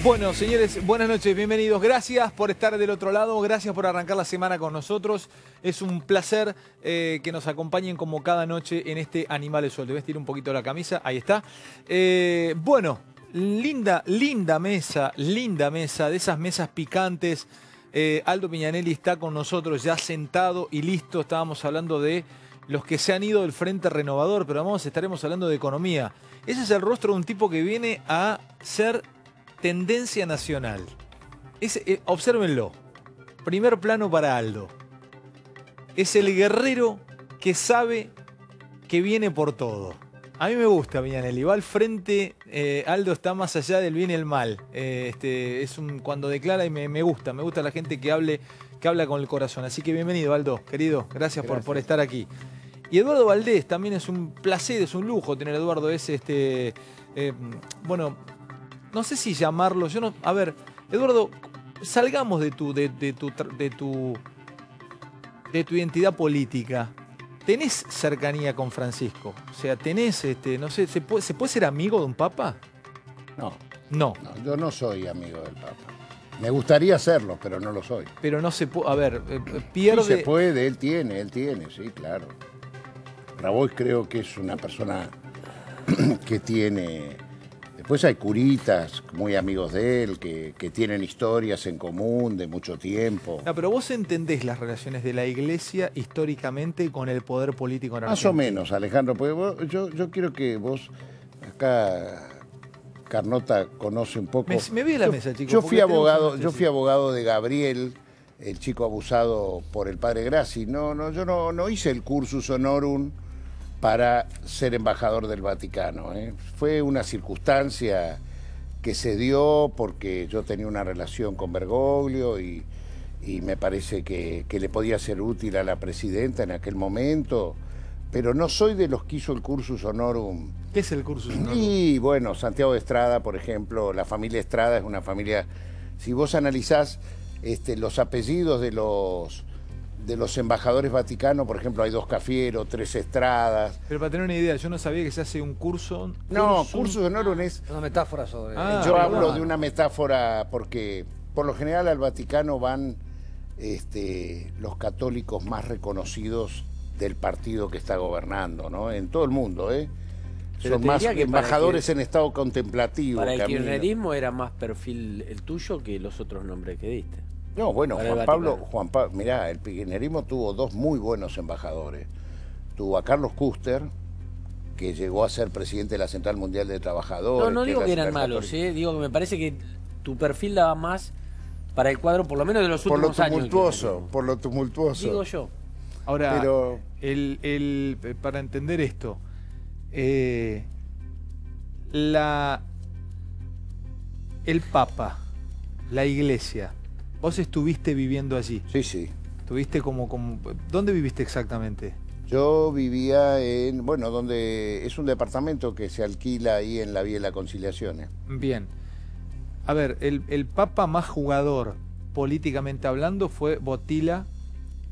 Bueno, señores, buenas noches, bienvenidos. Gracias por estar del otro lado, gracias por arrancar la semana con nosotros. Es un placer que nos acompañen como cada noche en este Animales Sueltos. Vestir un poquito la camisa, ahí está. Bueno, linda mesa, de esas mesas picantes. Aldo Piñanelli está con nosotros ya sentado y listo. Estábamos hablando de los que se han ido del Frente Renovador, pero estaremos hablando de economía. Ese es el rostro de un tipo que viene a ser tendencia nacional. Obsérvenlo. Primer plano para Aldo. Es el guerrero que sabe que viene por todo. A mí me gusta Piñanelli. Va al frente. Aldo está más allá del bien y el mal. Cuando declara y me gusta la gente que habla con el corazón. Así que bienvenido, Aldo, querido. Gracias. Por estar aquí. Y Eduardo Valdés, también es un placer, es un lujo tener a Eduardo. Bueno, no sé si llamarlo. A ver, Eduardo, salgamos de tu identidad política. ¿Tenés cercanía con Francisco? O sea, tenés, no sé, ¿se puede ser amigo de un papa? No, yo no soy amigo del papa. Me gustaría serlo, pero no lo soy. Pero no se puede, a ver, pierde... Sí se puede, él tiene, sí, claro. Grabois creo que es una persona que tiene... Después hay curitas muy amigos de él, que tienen historias en común de mucho tiempo. No, pero vos entendés las relaciones de la Iglesia históricamente con el poder político en Argentina. Más o menos, Alejandro, porque yo quiero que vos, acá Carnota conoce un poco... Me vi a la mesa, chicos. Yo fui abogado de Gabriel, el chico abusado por el padre Grassi. Yo no hice el cursus honorum para ser embajador del Vaticano. Fue una circunstancia que se dio porque yo tenía una relación con Bergoglio y me parece que le podía ser útil a la presidenta en aquel momento, pero no soy de los que hizo el cursus honorum. ¿Qué es el cursus honorum? Y bueno, Santiago de Estrada, por ejemplo, la familia Estrada es una familia, si vos analizás los apellidos de los embajadores vaticanos, por ejemplo, hay 2 Cafiero, 3 Estradas. Pero para tener una idea, yo no sabía que se hace un curso... No, cursus honorum es... Una metáfora sobre... yo hablo de una metáfora porque, por lo general, al Vaticano van los católicos más reconocidos del partido que está gobernando, ¿no? En todo el mundo, Son más embajadores en estado contemplativo. Para el kirchnerismo era más perfil el tuyo que los otros nombres que diste. No, bueno, Juan Pablo, mirá, el kirchnerismo tuvo 2 muy buenos embajadores. Tuvo a Carlos Custer, que llegó a ser presidente de la Central Mundial de Trabajadores. No digo que eran malos, digo que me parece que tu perfil daba más para el cuadro, por lo menos de los últimos años. Por lo tumultuoso. Digo yo. Ahora, para entender esto, el Papa, la Iglesia, vos estuviste viviendo allí. Sí. ¿Estuviste ¿Dónde viviste exactamente? Yo vivía donde es un departamento que se alquila ahí en la Vía de la Conciliación. Bien. A ver, el Papa más jugador, políticamente hablando, fue Botila,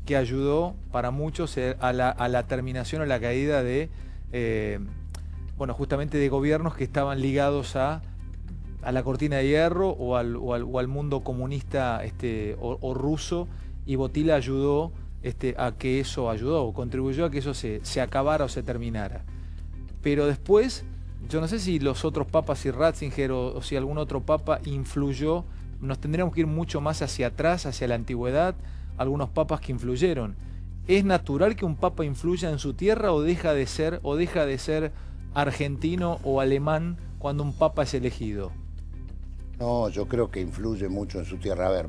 que ayudó para muchos a la terminación o la caída de, justamente de gobiernos que estaban ligados a la cortina de hierro o al mundo comunista o ruso, y Botila ayudó contribuyó a que eso se acabara o se terminara. Pero después, yo no sé si los otros papas, si Ratzinger o si algún otro papa influyó. Nos tendríamos que ir mucho más hacia atrás, hacia la antigüedad, algunos papas que influyeron. ¿Es natural que un papa influya en su tierra o deja de ser argentino o alemán cuando un papa es elegido? No, yo creo que influye mucho en su tierra. A ver,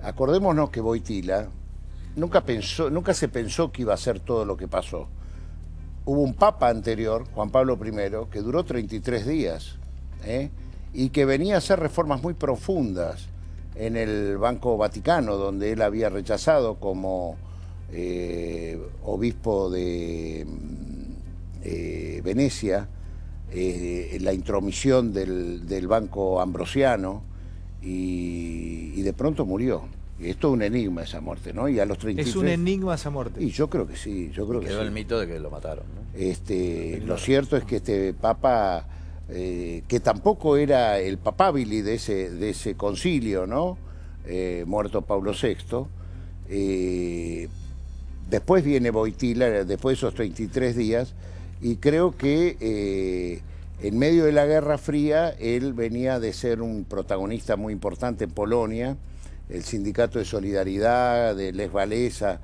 acordémonos que Wojtyła nunca se pensó que iba a ser todo lo que pasó. Hubo un papa anterior, Juan Pablo I, que duró 33 días, y que venía a hacer reformas muy profundas en el Banco Vaticano, donde él había rechazado como obispo de Venecia la intromisión del Banco Ambrosiano, y de pronto murió. Y esto es un enigma, esa muerte, ¿no? Y a los 33... ¿Es un enigma esa muerte? Y yo creo que sí, Quedó el mito de que lo mataron, ¿no? Lo cierto es que este papa que tampoco era el papabili de ese concilio, ¿no? Muerto Pablo VI. Después viene Wojtyła, después de esos 33 días, y creo que en medio de la Guerra Fría él venía de ser un protagonista muy importante en Polonia. El sindicato de solidaridad de Lech Walesa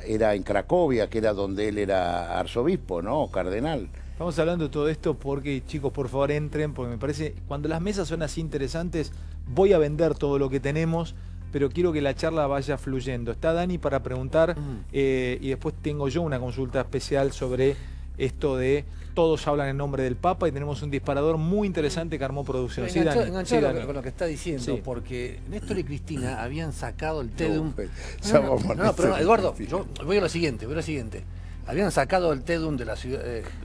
era en Cracovia, que era donde él era arzobispo, ¿no? O cardenal. Estamos hablando de todo esto porque, chicos, por favor entren, porque me parece, cuando las mesas son así interesantes, voy a vender todo lo que tenemos, pero quiero que la charla vaya fluyendo. Está Dani para preguntar y después tengo yo una consulta especial sobre esto de todos hablan en nombre del Papa y tenemos un disparador muy interesante que armó producción. Enganchado con lo que está diciendo, porque Néstor y Cristina habían sacado el Tedum. Pero Eduardo, yo voy a lo siguiente, Habían sacado el Tedum de la ciudad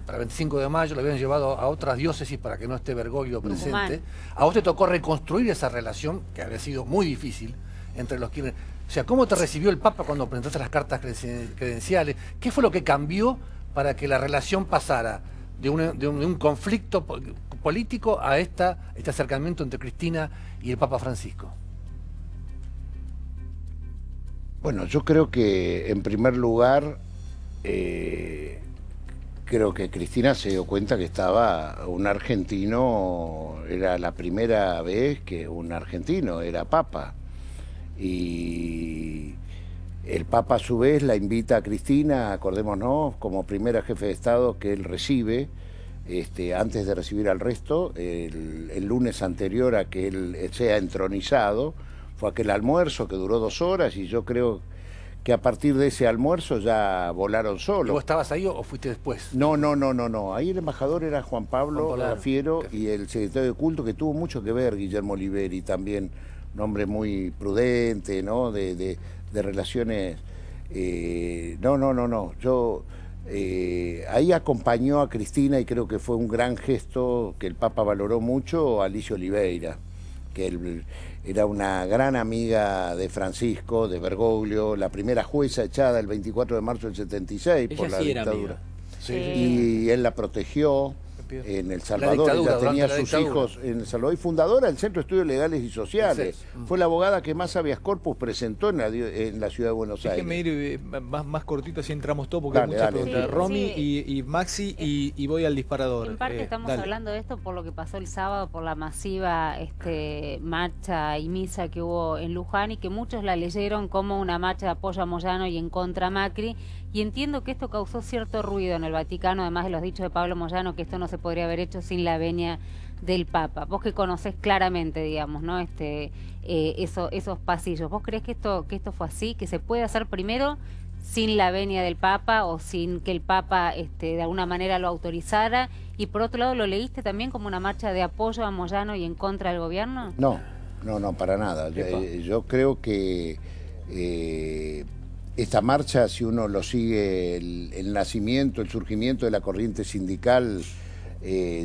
para el 25 de mayo, lo habían llevado a otras diócesis para que no esté Bergoglio presente. A vos te tocó reconstruir esa relación, que había sido muy difícil, entre los Kirchner. O sea, ¿cómo te recibió el Papa cuando presentaste las cartas credenciales? ¿Qué fue lo que cambió para que la relación pasara de un conflicto político a este acercamiento entre Cristina y el Papa Francisco? Bueno, yo creo que en primer lugar creo que Cristina se dio cuenta que estaba un argentino, era la primera vez que un argentino era Papa. Y el Papa a su vez la invita a Cristina, acordémonos, como primera jefe de Estado que él recibe, antes de recibir al resto, el lunes anterior a que él sea entronizado, fue aquel almuerzo que duró 2 horas y yo creo que a partir de ese almuerzo ya volaron solos. ¿Vos estabas ahí o fuiste después? No. Ahí el embajador era Juan Pablo Fiero y el secretario de culto, que tuvo mucho que ver, Guillermo Oliveri también, un hombre muy prudente, ¿no? De relaciones. Ahí acompañó a Cristina y creo que fue un gran gesto que el Papa valoró mucho, Alicia Oliveira, que era una gran amiga de Francisco, de Bergoglio, la primera jueza echada el 24 de marzo del 76 por la dictadura. Y él la protegió en El Salvador, ella tenía sus hijos en El Salvador y fundadora del Centro de Estudios Legales y Sociales. Fue la abogada que más habeas corpus presentó en la ciudad de Buenos Aires. Déjenme ir más cortito, así entramos todos, porque hay muchas preguntas. Romy y Maxi, y voy al disparador. En parte estamos hablando de esto por lo que pasó el sábado, por la masiva marcha y misa que hubo en Luján, y que muchos la leyeron como una marcha de apoyo a Moyano y en contra a Macri. Y entiendo que esto causó cierto ruido en el Vaticano, además de los dichos de Pablo Moyano, que esto no se podría haber hecho sin la venia del Papa. Vos que conocés claramente, digamos, ¿no? Esos pasillos. ¿Vos creés que esto fue así? ¿Que se puede hacer primero sin la venia del Papa o sin que el Papa de alguna manera lo autorizara? Y por otro lado, ¿lo leíste también como una marcha de apoyo a Moyano y en contra del gobierno? No, para nada. Yo creo que esta marcha, si uno lo sigue, el nacimiento, el surgimiento de la corriente sindical,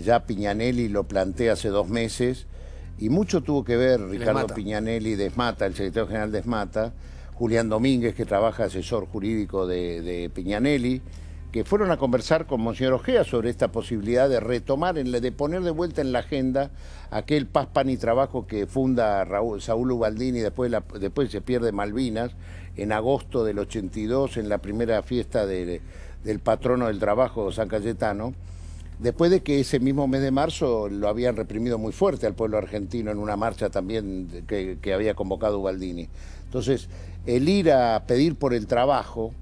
ya Piñanelli lo plantea hace 2 meses, y mucho tuvo que ver Ricardo Piñanelli, Desmata, el secretario general Desmata, Julián Domínguez, que trabaja asesor jurídico de Piñanelli, que fueron a conversar con Monseñor Ojea sobre esta posibilidad de retomar, de poner de vuelta en la agenda aquel Paz, Pan y Trabajo que funda Saúl Ubaldini, después se pierde Malvinas, en agosto del 82, en la primera fiesta del patrono del trabajo, San Cayetano, después de que ese mismo mes de marzo lo habían reprimido muy fuerte al pueblo argentino en una marcha también que había convocado Ubaldini. Entonces, el ir a pedir por el trabajo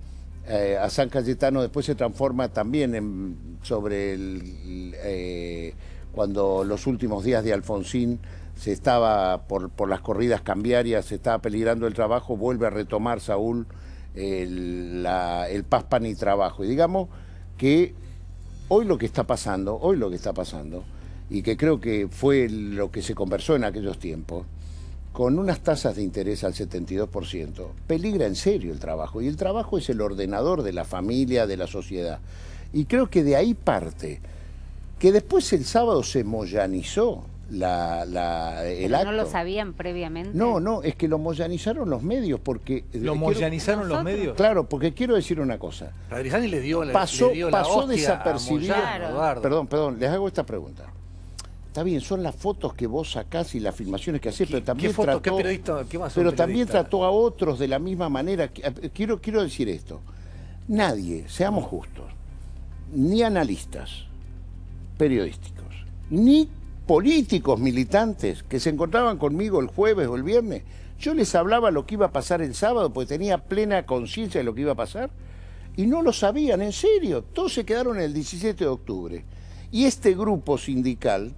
a San Cayetano después se transforma también cuando los últimos días de Alfonsín se estaba, por las corridas cambiarias, se estaba peligrando el trabajo, vuelve a retomar Saúl el Paz, Pan y Trabajo. Y digamos que hoy lo que está pasando, y que creo que fue lo que se conversó en aquellos tiempos, con unas tasas de interés al 72%, peligra en serio el trabajo. Y el trabajo es el ordenador de la familia, de la sociedad. Y creo que de ahí parte, que después el sábado se moyanizó el acto. ¿No lo sabían previamente? No, es que lo moyanizaron los medios porque... ¿Lo moyanizaron los medios? Claro, porque quiero decir una cosa. Radrizani le dio la pasó hostia desapercibido. Claro. Perdón, les hago esta pregunta. Está bien, son las fotos que vos sacás y las filmaciones que hacés, pero también también trató a otros de la misma manera. Quiero decir esto. Nadie, seamos justos, ni analistas periodísticos, ni políticos militantes que se encontraban conmigo el jueves o el viernes, yo les hablaba lo que iba a pasar el sábado, porque tenía plena conciencia de lo que iba a pasar, y no lo sabían, en serio. Todos se quedaron el 17 de octubre. Y este grupo sindical,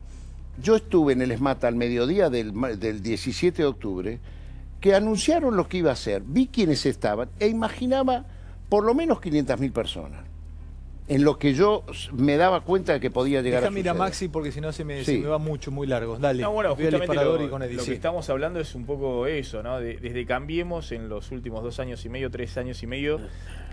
yo estuve en el ESMAT al mediodía del 17 de octubre, que anunciaron lo que iba a hacer, vi quiénes estaban, e imaginaba por lo menos 500.000 personas. En lo que yo me daba cuenta de que podía llegar a suceder. Mira, Maxi, porque si no se me va mucho, muy largo. Dale, no, bueno, justamente lo que estamos hablando es un poco eso, ¿no? Desde Cambiemos, en los últimos 2 años y medio, 3 años y medio,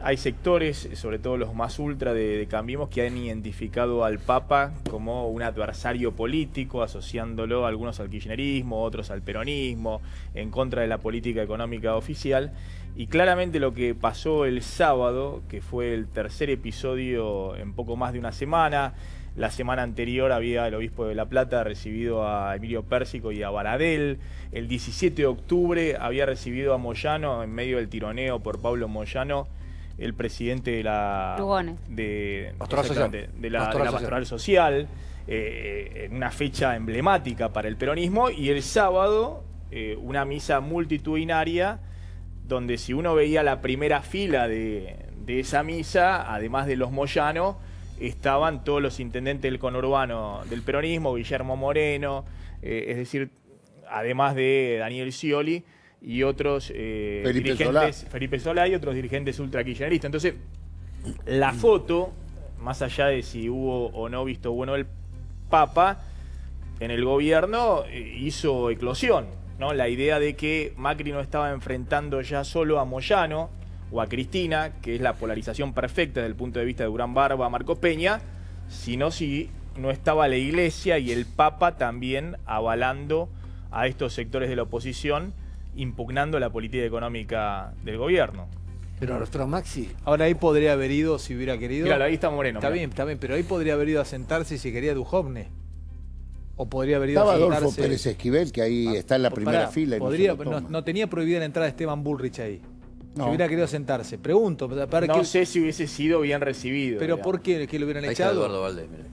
hay sectores, sobre todo los más ultra de Cambiemos, que han identificado al Papa como un adversario político, asociándolo algunos al kirchnerismo, otros al peronismo, en contra de la política económica oficial. Y claramente lo que pasó el sábado, que fue el tercer episodio en poco más de una semana, la semana anterior había el obispo de La Plata recibido a Emilio Pérsico y a Baradel, el 17 de octubre había recibido a Moyano en medio del tironeo por Pablo Moyano, el presidente de la Pastoral Social, en una fecha emblemática para el peronismo, y el sábado una misa multitudinaria donde si uno veía la primera fila de esa misa, además de los Moyano, estaban todos los intendentes del conurbano del peronismo, Guillermo Moreno, es decir, además de Daniel Scioli y otros dirigentes, Felipe Solá y otros dirigentes ultrakirchneristas. Entonces, la foto, más allá de si hubo o no visto bueno el Papa, en el gobierno hizo eclosión, ¿no? La idea de que Macri no estaba enfrentando ya solo a Moyano o a Cristina, que es la polarización perfecta desde el punto de vista de Durán Barba, Marco Peña, sino si no estaba la Iglesia y el Papa también avalando a estos sectores de la oposición, impugnando la política económica del gobierno. Pero Maxi... Ahora ahí podría haber ido, si hubiera querido... Claro, ahí está Moreno. Está bien, pero ahí podría haber ido a sentarse si quería Duhovne. O podría haber ido Estaba a sentarse... Adolfo Pérez Esquivel, que ahí está en la primera fila. Y no tenía prohibida la entrada de Esteban Bullrich ahí. No. Si hubiera querido sentarse. Pregunto. No sé si hubiese sido bien recibido. ¿Pero por qué? ¿Que lo hubieran echado? Está Eduardo Valdés, mira.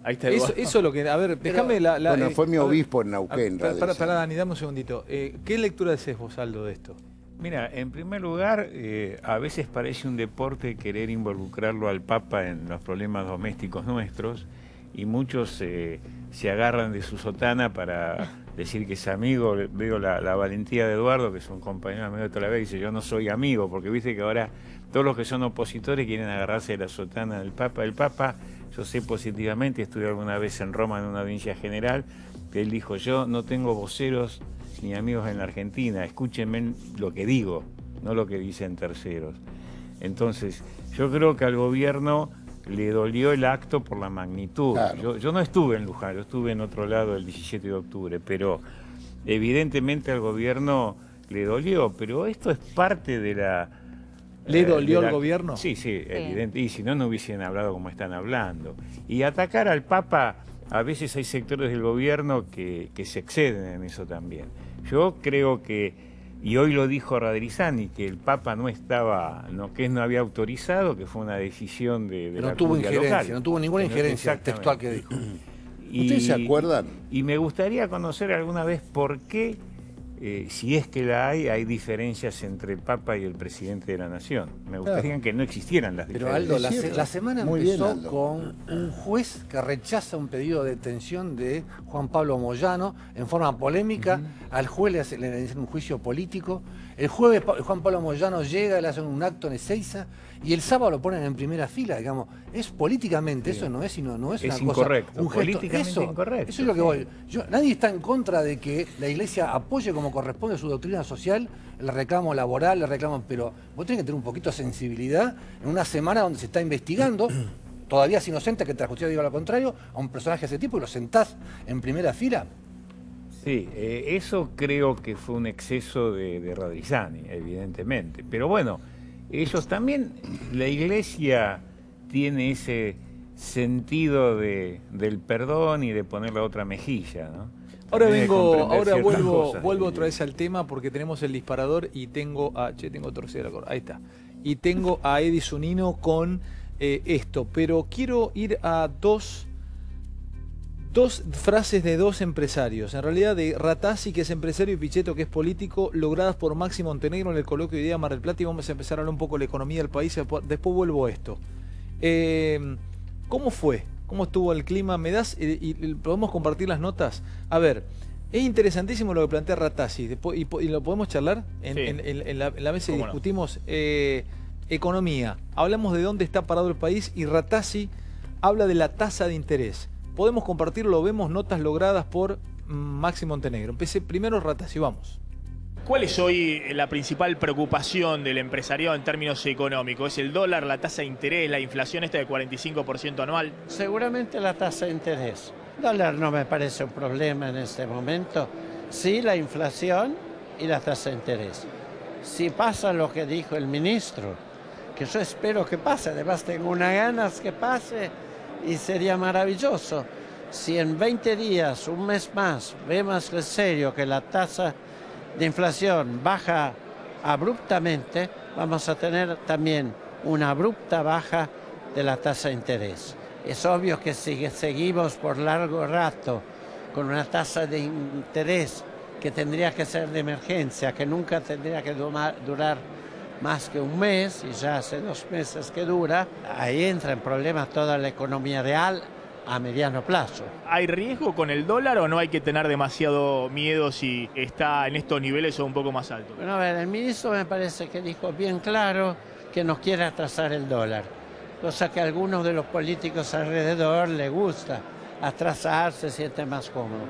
Ahí está Eduardo. Eso es lo que... A ver, déjame la... Bueno, fue mi obispo en Neuquén. Para Dani, dame un segundito. ¿Qué lectura haces vos, Aldo, de esto? Mira, en primer lugar, a veces parece un deporte querer involucrarlo al Papa en los problemas domésticos nuestros, y muchos se agarran de su sotana para decir que es amigo. Veo la valentía de Eduardo, que es un compañero amigo de toda la vida, y dice: yo no soy amigo, porque viste que ahora todos los que son opositores quieren agarrarse de la sotana del Papa. El Papa, yo sé positivamente, estuve alguna vez en Roma en una audiencia general, que él dijo: yo no tengo voceros ni amigos en la Argentina, escúchenme lo que digo, no lo que dicen terceros. Entonces, yo creo que al gobierno le dolió el acto por la magnitud. Claro. Yo no estuve en Luján, yo estuve en otro lado el 17 de octubre, pero evidentemente al gobierno le dolió, pero esto es parte de la... ¿Le dolió al gobierno? Sí, evidente, y si no, no hubiesen hablado como están hablando. Y atacar al Papa, a veces hay sectores del gobierno que se exceden en eso también. Yo creo que, y hoy lo dijo Radrizani, que el Papa no estaba, que no había autorizado, que fue una decisión de la curia local. No tuvo ninguna injerencia textual que dijo. ¿Ustedes se acuerdan? Y me gustaría conocer alguna vez por qué, si es que la hay diferencias entre el Papa y el presidente de la Nación. Me gustaría que no existieran las diferencias. Pero Aldo, la semana empezó con un juez que rechaza un pedido de detención de Juan Pablo Moyano en forma polémica. Al juez le hacen un juicio político. El jueves Juan Pablo Moyano llega, le hacen un acto en Ezeiza y el sábado lo ponen en primera fila, digamos. Es políticamente, eso no es sino no es una incorrecto, cosa, un gesto, políticamente incorrecto. Eso es lo que voy. Nadie está en contra de que la Iglesia apoye como corresponde su doctrina social, el reclamo laboral, pero vos tenés que tener un poquito de sensibilidad en una semana donde se está investigando todavía es inocente, que la justicia diga lo contrario, a un personaje de ese tipo y lo sentás en primera fila? Sí, eso creo que fue un exceso de Radrizzani, evidentemente. Pero bueno, ellos también, la Iglesia tiene ese sentido del perdón y de poner la otra mejilla, ¿no? Ahora vuelvo otra vez al tema porque tenemos el disparador y tengo tengo torcida la corda, ahí está. Y tengo a Eddie Zunino con esto, pero quiero ir a dos frases de dos empresarios, en realidad de Ratazzi, que es empresario, y Pichetto, que es político, logradas por Maxi Montenegro en el coloquio de Idea Mar del Plata, y vamos a empezar a hablar un poco de la economía del país, después vuelvo a esto. ¿Cómo fue? ¿Cómo estuvo el clima? ¿Me das? Y podemos compartir las notas. A ver, es interesantísimo lo que plantea Ratazzi, y lo podemos charlar en la mesa y discutimos economía. Hablamos de dónde está parado el país y Ratazzi habla de la tasa de interés. Podemos compartirlo, vemos notas logradas por Maxi Montenegro. Empecé primero Ratazzi, vamos. ¿Cuál es hoy la principal preocupación del empresariado en términos económicos? ¿Es el dólar, la tasa de interés, la inflación esta de 45% anual? Seguramente la tasa de interés. El dólar no me parece un problema en este momento. Sí, la inflación y la tasa de interés. Si pasa lo que dijo el ministro, que yo espero que pase, además tengo unas ganas que pase y sería maravilloso. Si en 20 días, un mes más, vemos en serio que la tasa de inflación baja abruptamente, vamos a tener también una abrupta baja de la tasa de interés. Es obvio que si seguimos por largo rato con una tasa de interés que tendría que ser de emergencia, que nunca tendría que durar más que un mes, y ya hace 2 meses que dura, ahí entra en problemas toda la economía real a mediano plazo. ¿Hay riesgo con el dólar o no hay que tener demasiado miedo si está en estos niveles o un poco más alto? Bueno, a ver, el ministro me parece que dijo bien claro que no quiere atrasar el dólar, cosa que a algunos de los políticos alrededor les gusta atrasar, se siente más cómodo.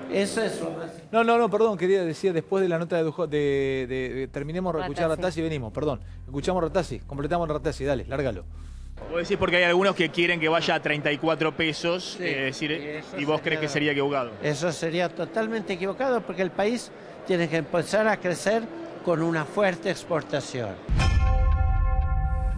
Eso es lo más... No, perdón, quería decir, después de la nota terminemos de escuchar a Ratazzi y venimos, perdón. Escuchamos a Ratazzi, completamos a Ratazzi, dale, lárgalo. Vos decís porque hay algunos que quieren que vaya a 34 pesos, sí, y vos crees que sería equivocado. Eso sería totalmente equivocado porque el país tiene que empezar a crecer con una fuerte exportación.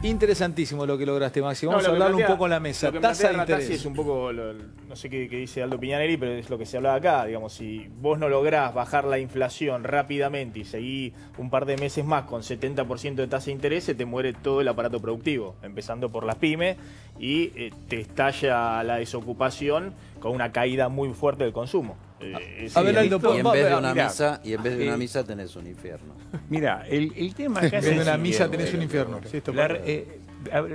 Interesantísimo lo que lograste, Maxi. Vamos a hablar un poco en la mesa. Lo que tasa de interés. Es un poco, no sé qué dice Aldo Piñaneri, pero es lo que se habla acá. Digamos, si vos no lográs bajar la inflación rápidamente y seguís un par de meses más con 70% de tasa de interés, se te muere todo el aparato productivo, empezando por las pymes, y te estalla la desocupación con una caída muy fuerte del consumo. A ver, Aldo, y en vez de una misa tenés un infierno. Mira, el tema acá en vez de una misa tenés un infierno. Sí,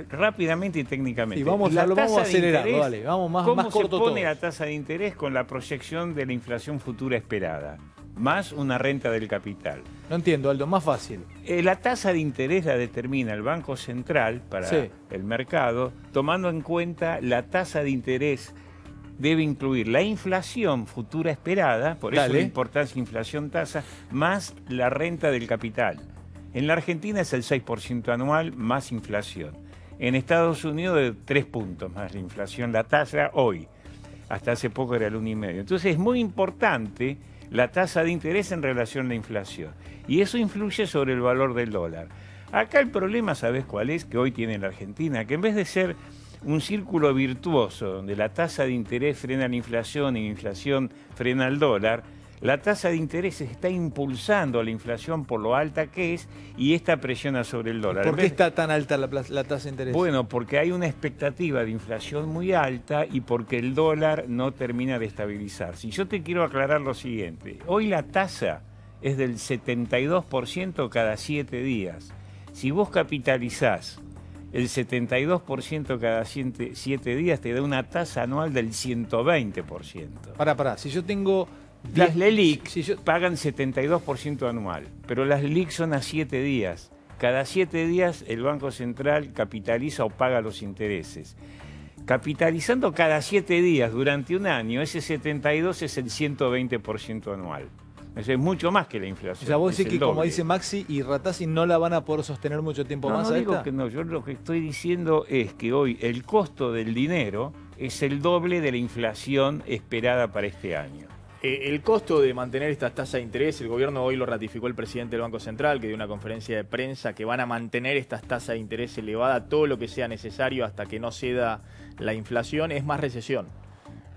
rápidamente y técnicamente. Y vamos acelerando, vale, vamos más corto todo. ¿Cómo se pone la tasa de interés con la proyección de la inflación futura esperada? Más una renta del capital. No entiendo, Aldo, más fácil. La tasa de interés la determina el Banco Central para el mercado, tomando en cuenta la tasa de interés. Debe incluir la inflación futura esperada, por eso la importancia inflación-tasa, más la renta del capital. En la Argentina es el 6% anual más inflación. En Estados Unidos de 3 puntos más la inflación, la tasa hoy. Hasta hace poco era el 1,5. Entonces es muy importante la tasa de interés en relación a la inflación. Y eso influye sobre el valor del dólar. Acá el problema, ¿sabés cuál es? Que hoy tiene la Argentina, que en vez de ser un círculo virtuoso donde la tasa de interés frena la inflación y la inflación frena el dólar, la tasa de interés está impulsando la inflación por lo alta que es y esta presiona sobre el dólar. ¿Por qué está tan alta la tasa de interés? Bueno, porque hay una expectativa de inflación muy alta y porque el dólar no termina de estabilizarse. Y yo te quiero aclarar lo siguiente. Hoy la tasa es del 72% cada 7 días. Si vos capitalizás el 72% cada 7 días te da una tasa anual del 120%. Pará, si yo tengo... Las LELIQ pagan 72% anual, pero las LELIQ son a 7 días. Cada 7 días el Banco Central capitaliza o paga los intereses. Capitalizando cada 7 días durante un año, ese 72 es el 120% anual. Es mucho más que la inflación. O sea, vos decís que, como doble. dice Maxi y Ratazzi, no la van a poder sostener mucho tiempo más. No a digo esta. que no, yo lo que estoy diciendo es que hoy el costo del dinero es el doble de la inflación esperada para este año. El costo de mantener estas tasas de interés, el gobierno hoy lo ratificó el presidente del Banco Central, que dio una conferencia de prensa, que van a mantener estas tasas de interés elevadas todo lo que sea necesario hasta que no ceda la inflación, es más recesión.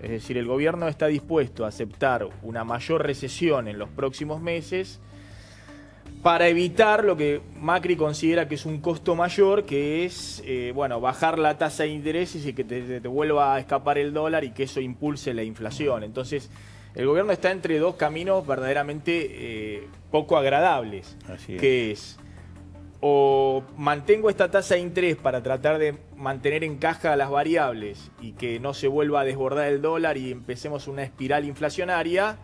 Es decir, el gobierno está dispuesto a aceptar una mayor recesión en los próximos meses para evitar lo que Macri considera que es un costo mayor, que es bueno, bajar la tasa de interés y que te vuelva a escapar el dólar y que eso impulse la inflación. Entonces, el gobierno está entre dos caminos verdaderamente poco agradables, que es o mantengo esta tasa de interés para tratar de mantener en caja las variables y que no se vuelva a desbordar el dólar y empecemos una espiral inflacionaria,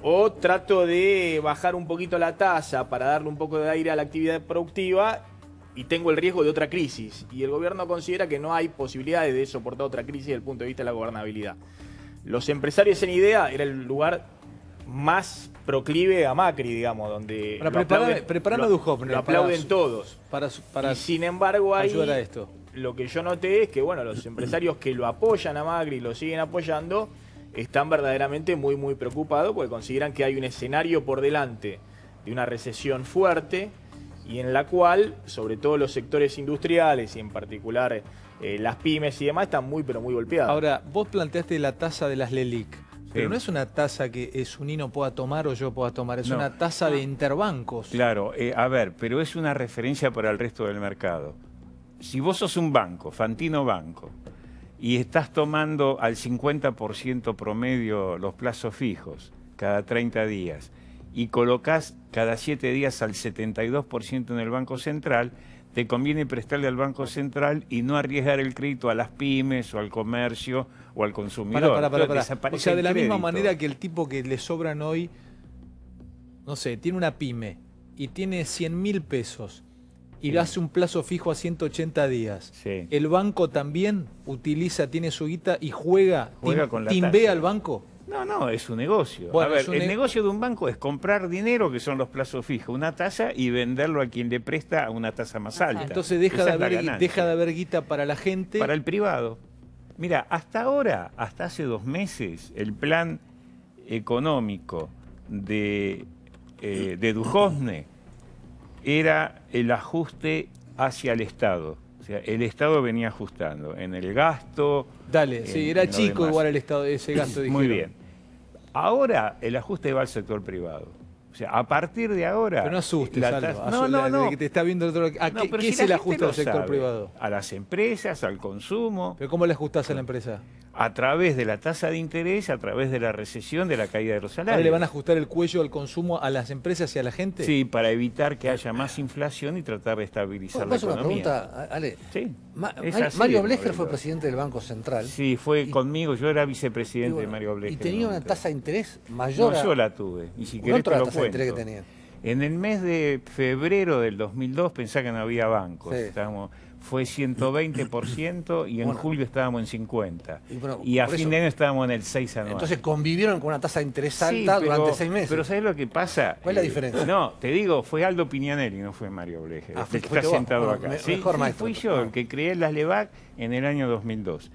o trato de bajar un poquito la tasa para darle un poco de aire a la actividad productiva y tengo el riesgo de otra crisis. Y el gobierno considera que no hay posibilidades de soportar otra crisis desde el punto de vista de la gobernabilidad. Los empresarios en IDEA era el lugar más proclive a Macri, digamos, donde lo aplauden todos. Y sin embargo, ahí ayudar a esto. Lo que yo noté es que bueno, los empresarios que lo apoyan a Macri y lo siguen apoyando están verdaderamente muy, muy preocupados porque consideran que hay un escenario por delante de una recesión fuerte y en la cual, sobre todo los sectores industriales y en particular las pymes y demás, están muy, pero muy golpeados. Ahora, vos planteaste la tasa de las LELIQ. Pero no es una tasa que Zunino pueda tomar o yo pueda tomar, es una tasa de interbancos. Claro, a ver, pero es una referencia para el resto del mercado. Si vos sos un banco, Fantino Banco, y estás tomando al 50% promedio los plazos fijos cada 30 días y colocás cada 7 días al 72% en el Banco Central, te conviene prestarle al Banco Central y no arriesgar el crédito a las pymes o al comercio o al consumidor. O sea, de la misma manera que el tipo que le sobran hoy, no sé, tiene una pyme y tiene 100.000 pesos y le hace un plazo fijo a 180 días. Sí. ¿El banco también utiliza, tiene su guita y juega con la timbea tasa al banco? No, es un negocio. Bueno, a ver, el negocio de un banco es comprar dinero, que son los plazos fijos, una tasa, y venderlo a quien le presta a una tasa más alta. Entonces deja de haber guita para la gente. Para el privado. Mira, hasta ahora, hasta hace 2 meses, el plan económico de Duhovne era el ajuste hacia el Estado. O sea, el Estado venía ajustando en el gasto. Dale, sí, era chico igual el Estado, ese gasto. Muy bien. Ahora el ajuste va al sector privado. O sea, a partir de ahora... Pero no asustes, Aldo. No. Que te está viendo el otro... ¿Qué es el ajuste al sector privado? A las empresas, al consumo. ¿Pero cómo le ajustás a la empresa? A través de la tasa de interés, a través de la recesión, de la caída de los salarios. ¿Ahora le van a ajustar el cuello al consumo a las empresas y a la gente? Sí, para evitar que haya más inflación y tratar de estabilizar la economía. Una pregunta, Ale. Sí. Mario Blecher fue presidente del Banco Central. Sí, fue conmigo. Yo era vicepresidente de Mario Blecher. ¿Y tenía una tasa de interés mayor? No, yo la tuve. Y si querés te lo cuento. ¿Cuánto era la tasa de interés que tenía? En el mes de febrero del 2002 pensá que no había bancos. Sí. Fue 120% y en julio estábamos en 50%. Y a fin de año estábamos en el 6 anual. Entonces convivieron con una tasa de interés alta durante 6 meses. Pero ¿sabés lo que pasa? ¿Cuál es la diferencia? No, te digo, fue Aldo Pignanelli, no fue Mario Blecher. El que está sentado acá. Fui yo, el que creé las LEVAC en el año 2002.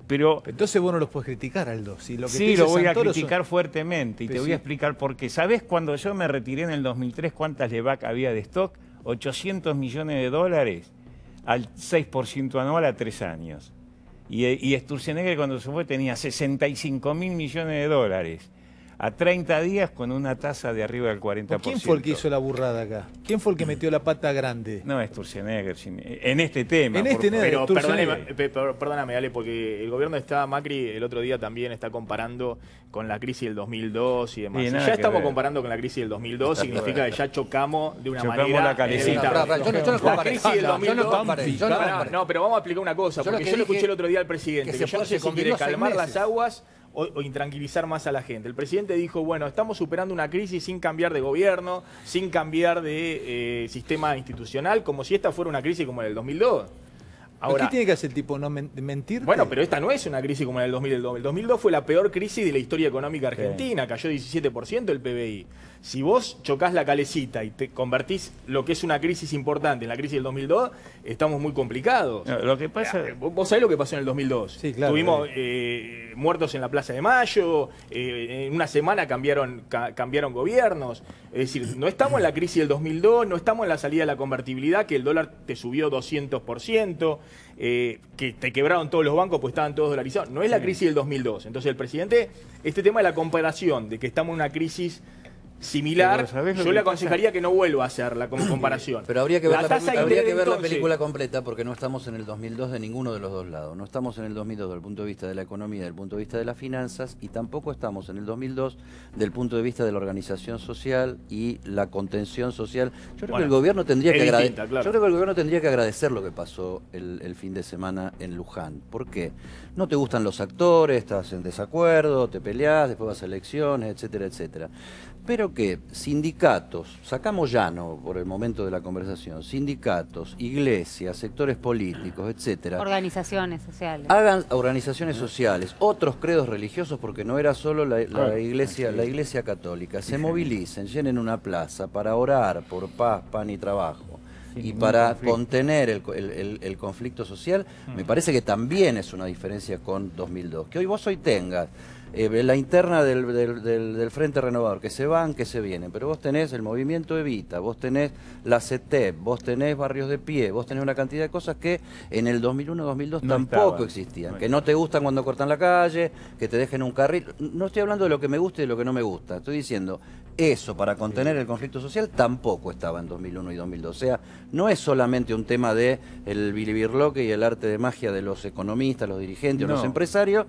Pero entonces vos no los puedes criticar, Aldo. Si lo que sí, lo voy a criticar fuertemente y te voy a explicar por qué. ¿Sabés cuando yo me retiré en el 2003 cuántas LEVAC había de stock? 800 millones de dólares al 6% anual a 3 años. Y Sturzenegger cuando se fue tenía 65.000 millones de dólares a 30 días con una tasa de arriba del 40%. ¿Quién fue el que hizo la burrada acá? ¿Quién fue el que metió la pata grande? No, Sturzenegger, en este tema. En este tema. Pero perdóname, Ale, porque el gobierno está, Macri el otro día también está comparando con la crisis del 2002 y demás. Si ya estamos comparando con la crisis del 2002, significa que ya chocamos de una manera... la carecita. La crisis del 2002... No, pero vamos a explicar una cosa, porque yo lo escuché el otro día al presidente, que yo no sé si quiere calmar las aguas o intranquilizar más a la gente. El presidente dijo, bueno, estamos superando una crisis sin cambiar de gobierno, sin cambiar de sistema institucional, como si esta fuera una crisis como la del 2002. Ahora, ¿qué tiene que hacer el tipo? ¿No mentirte? Bueno, pero esta no es una crisis como la del 2002. El 2002 fue la peor crisis de la historia económica argentina. Cayó 17% el PBI. Si vos chocás la calecita y te convertís lo que es una crisis importante en la crisis del 2002, estamos muy complicados. No, lo que pasa... ¿Vos sabés lo que pasó en el 2002? Sí, claro. Tuvimos muertos en la Plaza de Mayo, en una semana cambiaron gobiernos. Es decir, no estamos en la crisis del 2002, no estamos en la salida de la convertibilidad, que el dólar te subió 200%, que te quebraron todos los bancos pues estaban todos dolarizados. No es la crisis del 2002. Entonces el presidente, este tema de la comparación, de que estamos en una crisis similar, yo le aconsejaría que no vuelva a hacerla como comparación. Pero habría que ver, la película completa, porque no estamos en el 2002 de ninguno de los dos lados. No estamos en el 2002 desde el punto de vista de la economía, desde el punto de vista de las finanzas, y tampoco estamos en el 2002 desde el punto de vista de la organización social y la contención social. Yo creo que el gobierno tendría que agradecer. Yo creo que el gobierno tendría que agradecer lo que pasó el fin de semana en Luján. ¿Por qué? No te gustan los actores, estás en desacuerdo, te peleás, después vas a elecciones, etcétera, etcétera. Pero que sindicatos, sacamos llano por el momento de la conversación, sindicatos, iglesias, sectores políticos, etcétera. Organizaciones sociales. Hagan organizaciones sociales, otros credos religiosos, porque no era solo la iglesia católica, se movilicen, llenen una plaza para orar por paz, pan y trabajo. Y para contener el conflicto social, me parece que también es una diferencia con 2002. Que hoy tengas la interna del Frente Renovador, que se van, que se vienen, pero vos tenés el movimiento Evita, vos tenés la CETEP, vos tenés Barrios de Pie, vos tenés una cantidad de cosas que en el 2001-2002 tampoco existían, que no te gustan cuando cortan la calle, que te dejen un carril. No estoy hablando de lo que me gusta y de lo que no me gusta, estoy diciendo, eso para contener el conflicto social tampoco estaba en 2001 y 2002. O sea, no es solamente un tema de el bilibirloque y el arte de magia de los economistas, los dirigentes o los empresarios,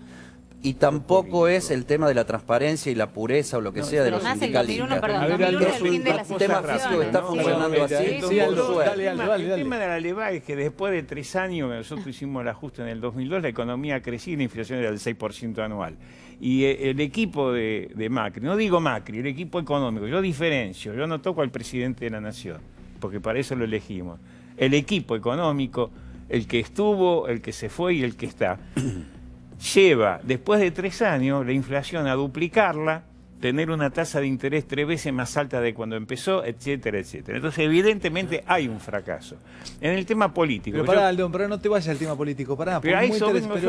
y tampoco es el tema de la transparencia y la pureza o lo que sea de los sindicalistas. Es un tema físico que está funcionando así. El tema de la LEVA es que después de 3 años que nosotros hicimos el ajuste en el 2002, la economía crecía y la inflación era del 6% anual. Y el equipo de Macri, no digo Macri, el equipo económico, yo diferencio, yo no toco al presidente de la Nación, porque para eso lo elegimos. El equipo económico, el que estuvo, el que se fue y el que está, lleva, después de 3 años, la inflación a duplicarla, tener una tasa de interés 3 veces más alta de cuando empezó, etcétera, etcétera. Entonces, evidentemente, hay un fracaso. En el tema político... Pero pará, Aldón, pero no te vayas al tema político. Pará, pero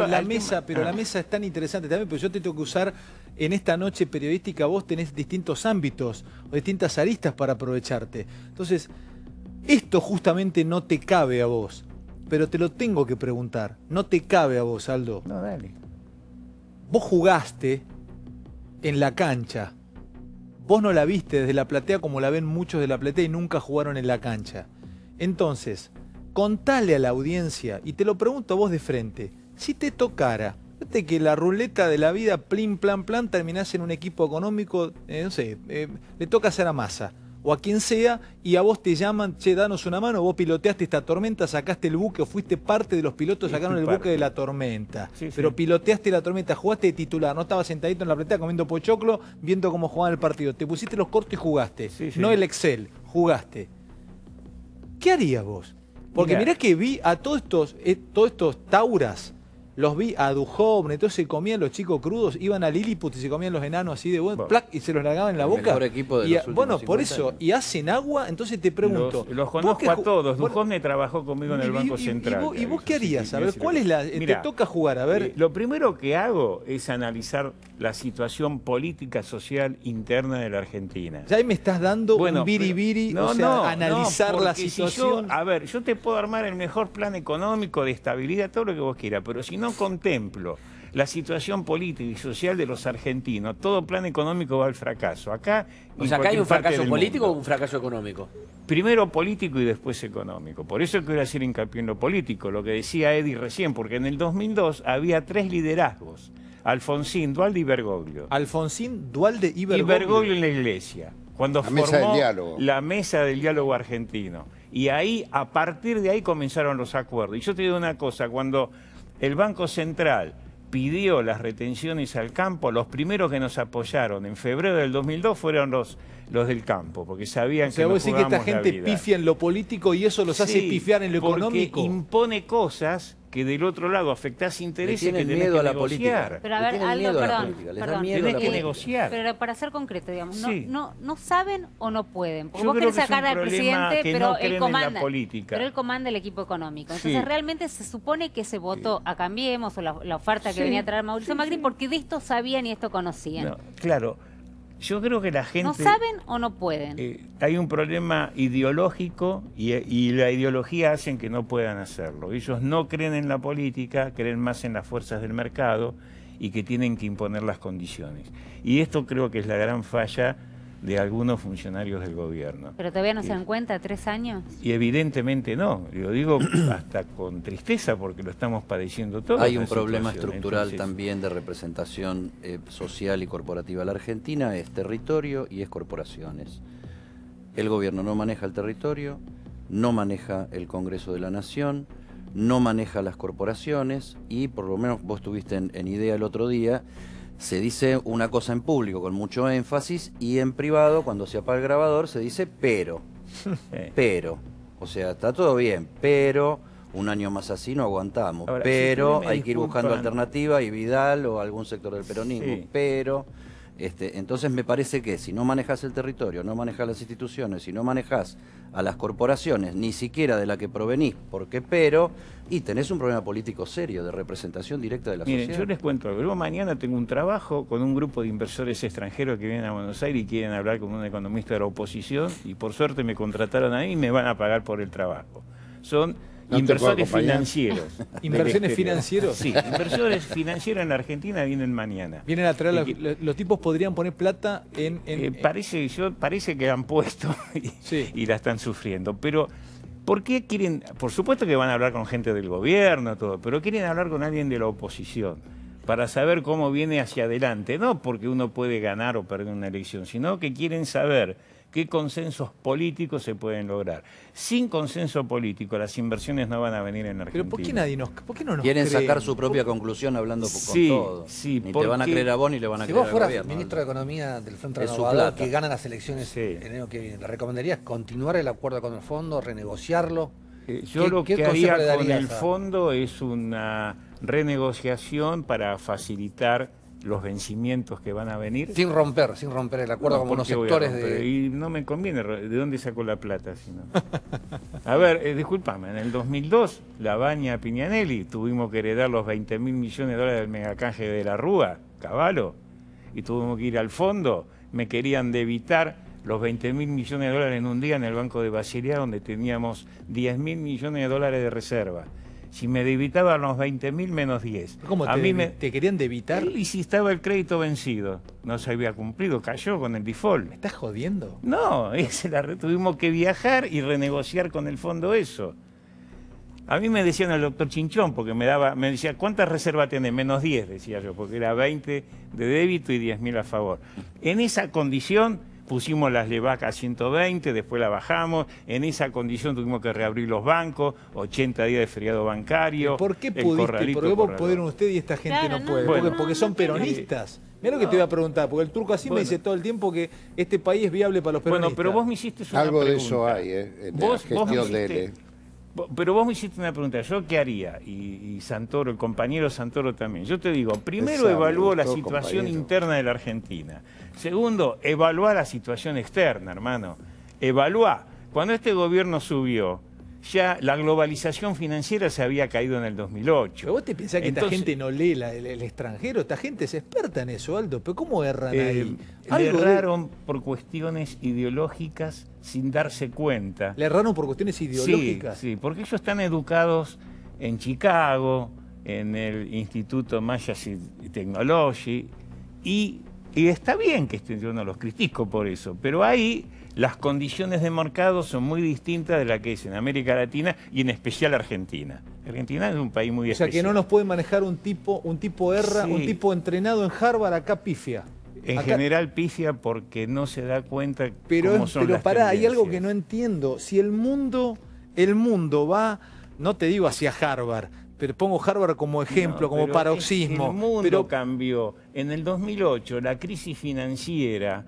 la mesa es tan interesante también, pero yo te tengo que usar en esta noche periodística, vos tenés distintos ámbitos o distintas aristas para aprovecharte. Entonces, esto justamente no te cabe a vos. Pero te lo tengo que preguntar. No te cabe a vos, Aldo. No, dale. Vos jugaste en la cancha. Vos no la viste desde la platea como la ven muchos de la platea y nunca jugaron en la cancha. Entonces, contale a la audiencia, y te lo pregunto a vos de frente, si te tocara, fíjate que la ruleta de la vida, plin, plan, plan, terminás en un equipo económico, no sé, le toca hacer a Massa o a quien sea, y a vos te llaman, che, danos una mano, vos piloteaste esta tormenta, sacaste el buque, o fuiste parte de los pilotos, sacaron el buque de la tormenta. Sí, pero piloteaste la tormenta, jugaste de titular, no estabas sentadito en la platea comiendo pochoclo, viendo cómo jugaban el partido. Te pusiste los cortos y jugaste, no el Excel, jugaste. ¿Qué harías vos? Porque mirá que vi a todos estos tauras, los vi a Duhovne, entonces se comían los chicos crudos, iban a Lilliput y se comían los enanos así de plac, y se los largaban en la boca. Mejor equipo de los bueno, por eso, y hacen agua, entonces te pregunto. Los conozco a todos, Duhovne trabajó conmigo en el Banco Central. ¿Y vos qué harías? A ver, ¿cuál es la...? Te toca jugar, a ver. Lo primero que hago es analizar la situación política, social, interna de la Argentina. Ya ahí me estás dando un biribiri, analizar la situación. A ver, yo te puedo armar el mejor plan económico de estabilidad, todo lo que vos quieras, pero si no contemplo la situación política y social de los argentinos, todo plan económico va al fracaso. Acá, o sea, ¿acá hay un fracaso político o un fracaso económico? Primero político y después económico. Por eso quiero hacer hincapié en lo político, lo que decía Eddie recién, porque en el 2002 había 3 liderazgos: Alfonsín, Duhalde y Bergoglio. Alfonsín, Duhalde y Bergoglio. Y Bergoglio en la Iglesia, cuando formó la Mesa del Diálogo Argentino. Y ahí, a partir de ahí comenzaron los acuerdos. Y yo te digo una cosa, cuando el Banco Central pidió las retenciones al campo, los primeros que nos apoyaron en febrero del 2002 fueron los del campo, porque sabían que vos decís que esta gente vida. pifia en lo político y eso los hace pifiar en lo económico. Porque impone cosas que del otro lado afectás intereses que tenés miedo que a la negociar. política. Pero a ver, Aldo, perdón. Tenés que negociar. Pero para ser concreto, digamos, Sí. no saben o no pueden. Porque Yo vos creo querés que es sacar un al problema presidente, que pero no él creen en comanda. la política. Pero él comanda el equipo económico. Entonces Sí. realmente se supone que se votó a Cambiemos o la oferta que Sí. venía a traer Mauricio Macri porque de esto sabían y esto conocían. No, claro, yo creo que la gente... ¿No saben o no pueden? Hay un problema ideológico y la ideología hacen que no puedan hacerlo. Ellos no creen en la política, creen más en las fuerzas del mercado y que tienen que imponer las condiciones. Y esto creo que es la gran falla de algunos funcionarios del gobierno. ¿Pero todavía no se dan cuenta? ¿3 años? Y evidentemente no, lo digo hasta con tristeza porque lo estamos padeciendo todos. Hay un problema estructural también de representación social y corporativa. La Argentina es territorio y es corporaciones. El gobierno no maneja el territorio, no maneja el Congreso de la Nación, no maneja las corporaciones y por lo menos vos tuviste en idea el otro día, se dice una cosa en público con mucho énfasis y en privado, cuando se apaga el grabador, se dice pero. Pero. O sea, está todo bien, pero un año más así no aguantamos. Ahora, pero si hay que ir buscando alternativa y Vidal o algún sector del peronismo. Sí. Pero, entonces me parece que si no manejas el territorio, no manejas las instituciones, si no manejas a las corporaciones, ni siquiera de la que provenís, porque y tenés un problema político serio de representación directa de la Miren, sociedad. yo les cuento algo. Yo mañana tengo un trabajo con un grupo de inversores extranjeros que vienen a Buenos Aires y quieren hablar con un economista de la oposición y por suerte me contrataron a mí y me van a pagar por el trabajo. Son inversores financieros. ¿Inversiones financieros? Sí, inversores financieros en la Argentina vienen mañana. Vienen a traer, los tipos podrían poner plata parece que han puesto y la están sufriendo, pero ¿por qué quieren? Por supuesto que van a hablar con gente del gobierno, todo, pero quieren hablar con alguien de la oposición para saber cómo viene hacia adelante, no porque uno puede ganar o perder una elección, sino que quieren saber qué consensos políticos se pueden lograr. Sin consenso político, las inversiones no van a venir en Argentina. Pero ¿por qué no nos quieren creen? sacar su propia conclusión hablando con todo. Sí, ni te van a creer a vos ni le van a creer al gobierno. Si vos fueras ministro de Economía del Frente Renovador que gana las elecciones en enero que viene, ¿le recomendarías continuar el acuerdo con el fondo, renegociarlo? Yo lo que haría con el fondo es una renegociación para facilitar los vencimientos que van a venir. Sin romper el acuerdo como unos sectores Y no me conviene, ¿de dónde sacó la plata? Si no? A ver, discúlpame, en el 2002, la Baña Piñanelli, tuvimos que heredar los 20.000 millones de dólares del megacanje de la Rúa, Caballo, y tuvimos que ir al fondo, me querían debitar los 20.000 millones de dólares en un día en el Banco de Basilea, donde teníamos 10.000 millones de dólares de reserva. Si me debitaban los 20.000 menos 10. ¿Cómo te querían debitar? Y si estaba el crédito vencido, no se había cumplido, cayó con el default. ¿Me estás jodiendo? No, tuvimos que viajar y renegociar con el fondo eso. A mí me decían el doctor Chinchón, porque me decía, ¿cuántas reservas tenés? Menos 10, decía yo, porque era 20 de débito y 10.000 a favor. En esa condición pusimos las LEVAC a 120, después la bajamos. En esa condición tuvimos que reabrir los bancos, 80 días de feriado bancario. ¿Por qué pudiste? ¿Por qué vos pudieron usted y esta gente no puede? Bueno, porque son peronistas. Mira lo que te iba a preguntar, porque el turco así me dice todo el tiempo que este país es viable para los peronistas. Bueno, pero vos me hiciste una Algo pregunta. de eso hay, en la gestión de él. Pero vos me hiciste una pregunta, ¿yo qué haría? Y Santoro, el compañero Santoro también. Yo te digo, primero evaluó la situación interna de la Argentina. Segundo, evaluá la situación externa, hermano. Evaluá. Cuando este gobierno subió, ya la globalización financiera se había caído en el 2008. ¿Pero vos te pensás que esta gente no lee el extranjero? Esta gente es experta en eso, Aldo. ¿Pero cómo erran ahí? Le erraron por cuestiones ideológicas sin darse cuenta. ¿Le erraron por cuestiones ideológicas? Sí, porque ellos están educados en Chicago, en el Instituto Massachusetts Technology, y está bien que yo no los critico por eso, pero ahí las condiciones de mercado son muy distintas de las que es en América Latina y en especial Argentina. Argentina es un país muy especial. O sea que no nos puede manejar un tipo erra, un tipo entrenado en Harvard, acá pifia. En general pifia porque no se da cuenta cómo son las pará, tendencias. hay algo que no entiendo. Si el mundo va, no te digo hacia Harvard, pero pongo Harvard como ejemplo, como paroxismo. El mundo cambió. En el 2008 la crisis financiera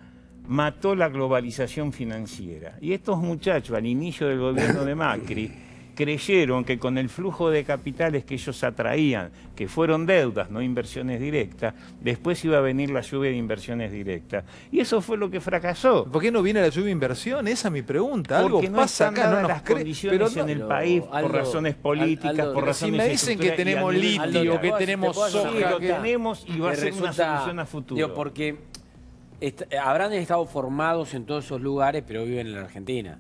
mató la globalización financiera. Y estos muchachos, al inicio del gobierno de Macri, creyeron que con el flujo de capitales que ellos atraían, que fueron deudas, no inversiones directas, después iba a venir la lluvia de inversiones directas. Y eso fue lo que fracasó. ¿Por qué no viene la lluvia de inversión? Esa es mi pregunta. Algo porque no pasa acá, no nos las condiciones pero no, en el país, por razones políticas, por razones si me dicen que tenemos litio, que tenemos soja, sí, lo tenemos y va a ser una solución a futuro. Digo, porque habrán estado formados en todos esos lugares, pero viven en la Argentina.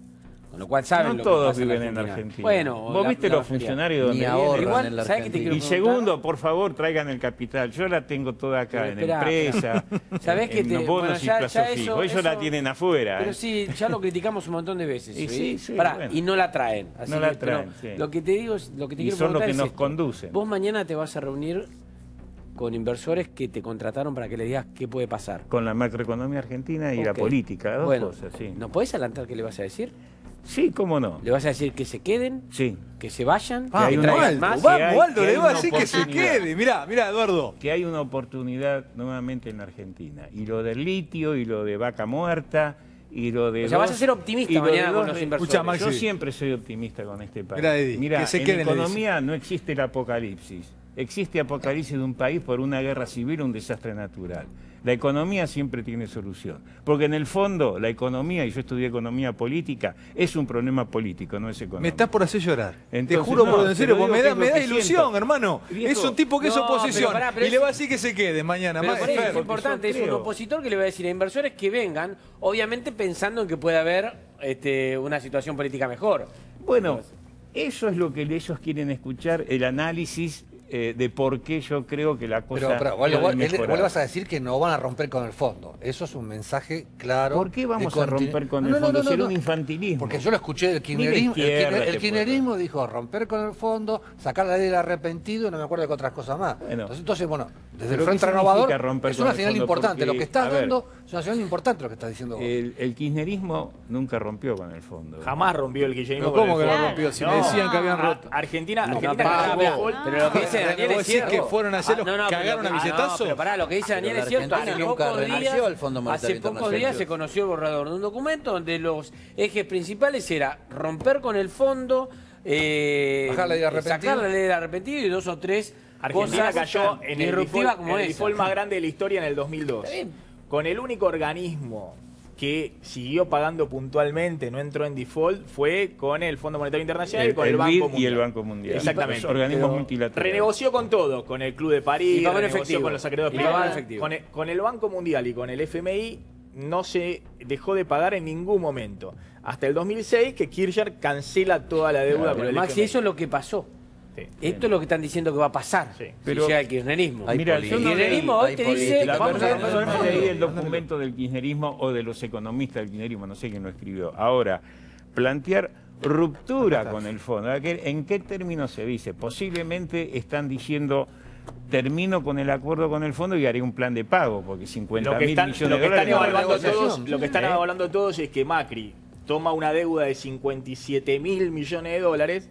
Con lo cual saben no lo todos que pasa viven en la Argentina. Bueno, vos viste los funcionarios donde viven. Igual, ¿sabés qué te quiero y preguntar? segundo, por favor, traigan el capital. Yo la tengo toda acá en empresa, ¿sabés que en los bonos y plazos fijos. Ellos la tienen afuera. Pero sí, ya lo criticamos un montón de veces. Sí, Pará, y no la traen. Así no la traen, sí. Lo que te digo es, lo que te y quiero son los preguntar que es nos esto. conducen. Vos mañana te vas a reunir con inversores que te contrataron para que le digas qué puede pasar. Con la macroeconomía argentina y la política, dos cosas, sí. ¿Nos podés adelantar qué le vas a decir? Sí, cómo no. ¿Le vas a decir que se queden? Sí. ¿Que se vayan? Que traigan más? Vamos, Aldo, le va a decir que se quede. Mirá, Eduardo. Que hay una oportunidad nuevamente en la Argentina. Y lo del litio, y lo de Vaca Muerta, y lo de... O sea, vas a ser optimista mañana con los inversores. Escucha, Maxi, yo siempre soy optimista con este país. Mirá, Eddie, mirá, que se en queden, economía no existe el apocalipsis. Existe apocalipsis de un país por una guerra civil o un desastre natural. La economía siempre tiene solución. Porque en el fondo, la economía, y yo estudié economía política, es un problema político, no es económico. Me estás por hacer llorar. Entonces, te juro, no, en serio, porque me da ilusión, siento. hermano. Viejo, es un tipo que es oposición. Y le va a decir que se quede mañana. Pero Más es importante, es un opositor que le va a decir a inversores que vengan, obviamente pensando en que puede haber una situación política mejor. Bueno, eso es lo que ellos quieren escuchar, el análisis de por qué yo creo que la cosa... Pero vos vas a decir que no van a romper con el fondo. Eso es un mensaje claro. ¿Por qué vamos a romper con el fondo? Será un infantilismo. Porque yo lo escuché del kirchnerismo. El kirchnerismo dijo romper con el fondo, sacar la ley del arrepentido y no me acuerdo de otras cosas más. Bueno, entonces, desde el Frente Renovador es una señal importante. Lo que estás dando es una señal importante lo que estás diciendo vos. El kirchnerismo nunca rompió con el fondo. Jamás rompió el kirchnerismo. ¿Cómo que no rompió? Si me decían que habían roto. Argentina pero lo que dice Daniel es cierto. Que fueron a hacer cagaron a billetazo. Pero pará, lo que dice Daniel es cierto. Hace pocos días se conoció el borrador de un documento donde los ejes principales era romper con el fondo, sacar la ley del arrepentido y 2 o 3 Argentina cayó en el default más grande de la historia en el 2002. Con el único organismo que siguió pagando puntualmente, no entró en default, fue con el Fondo Monetario Internacional y con el Banco Mundial. Y el Banco Mundial. Exactamente. Organismos multilaterales. Renegoció con todo, con el Club de París, renegoció con los acreedores privados. Con el Banco Mundial y con el FMI no se dejó de pagar en ningún momento. Hasta el 2006, que Kirchner cancela toda la deuda con el Maxi, FMI. eso es lo que pasó. Esto es lo que están diciendo que va a pasar. Pero si llega el kirchnerismo. Mira, yo el kirchnerismo hoy te dice... Yo no leí el documento del kirchnerismo o de los economistas del kirchnerismo, no sé quién lo escribió. Ahora, plantear ruptura con el fondo. ¿En qué términos se dice? Posiblemente están diciendo... termino con el acuerdo con el fondo y haré un plan de pago, porque 50.000 millones de dólares... Lo que están evaluando todos es que Macri toma una deuda de 57.000 millones de dólares